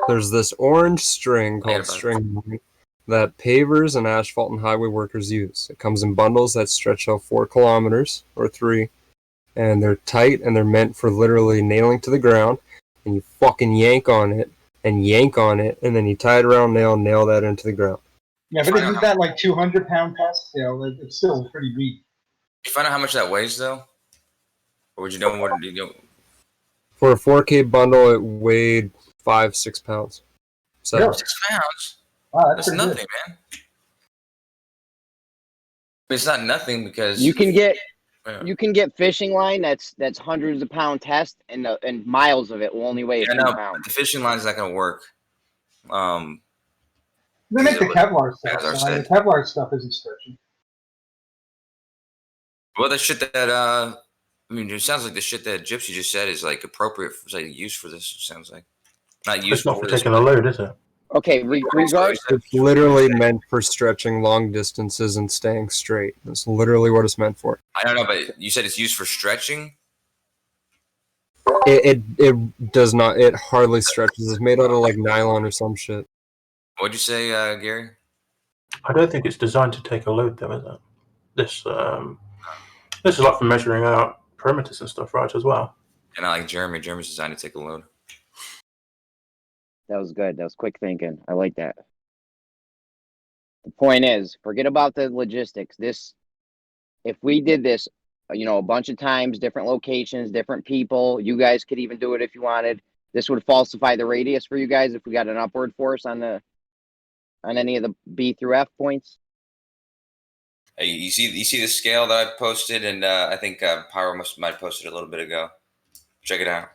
There's this orange string called string line that pavers and asphalt and highway workers use. It comes in bundles that stretch out 4 kilometers or 3, and they're tight and they're meant for literally nailing to the ground. And you fucking yank on it. And yank on it, and then you tie it around nail that into the ground. Yeah, but isn't that like 200 pound test? It's still pretty weak. You find out how much that weighs though, or would you know what you know? For a 4K bundle, it weighed 5-6 pounds. So 6 pounds. Wow, that's nothing, man. I mean, it's not nothing because you can get fishing line that's hundreds of pound test and miles of it will only weigh a few pounds. The fishing line's not going to work. They make the Kevlar stuff. The Kevlar stuff isn't stretching. Well, the shit that it sounds like the shit that Gypsy just said is like appropriate for use for this. It sounds like not useful. It's not for taking a load, is it? Okay, regard. It's literally meant for stretching long distances and staying straight. That's literally what it's meant for. I don't know, but you said it's used for stretching. It does not. It hardly stretches. It's made out of like nylon or some shit. What'd you say, Gary? I don't think it's designed to take a load, though, is it? This is like for measuring out perimeters and stuff, right? As well. And I like Jeremy. Jeremy's designed to take a load. That was good. That was quick thinking. I like that. The point is, forget about the logistics. If we did this, a bunch of times, different locations, different people, you guys could even do it if you wanted. This would falsify the radius for you guys if we got an upward force on any of the B through F points. Hey, you see the scale that I posted, and I think Pyro might post it a little bit ago. Check it out.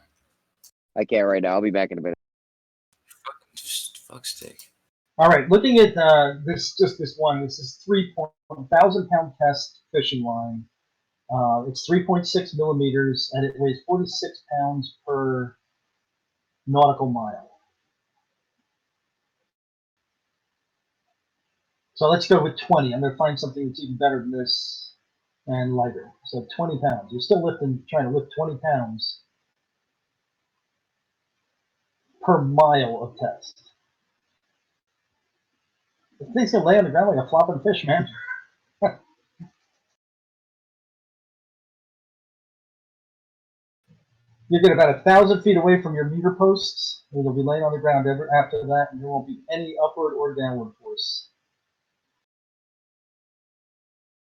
I can't right now. I'll be back in a bit. Just fuck's sake. All right, looking at this one. This is 1,000-pound test fishing line. It's 3.6 millimeters, and it weighs 46 pounds per nautical mile. So let's go with 20. I'm going to find something that's even better than this and lighter. So 20 pounds. You're still trying to lift 20 pounds per mile of test. The thing's going to lay on the ground like a flopping fish, man. You get about 1,000 feet away from your meter posts. It'll be laying on the ground after that, and there won't be any upward or downward force.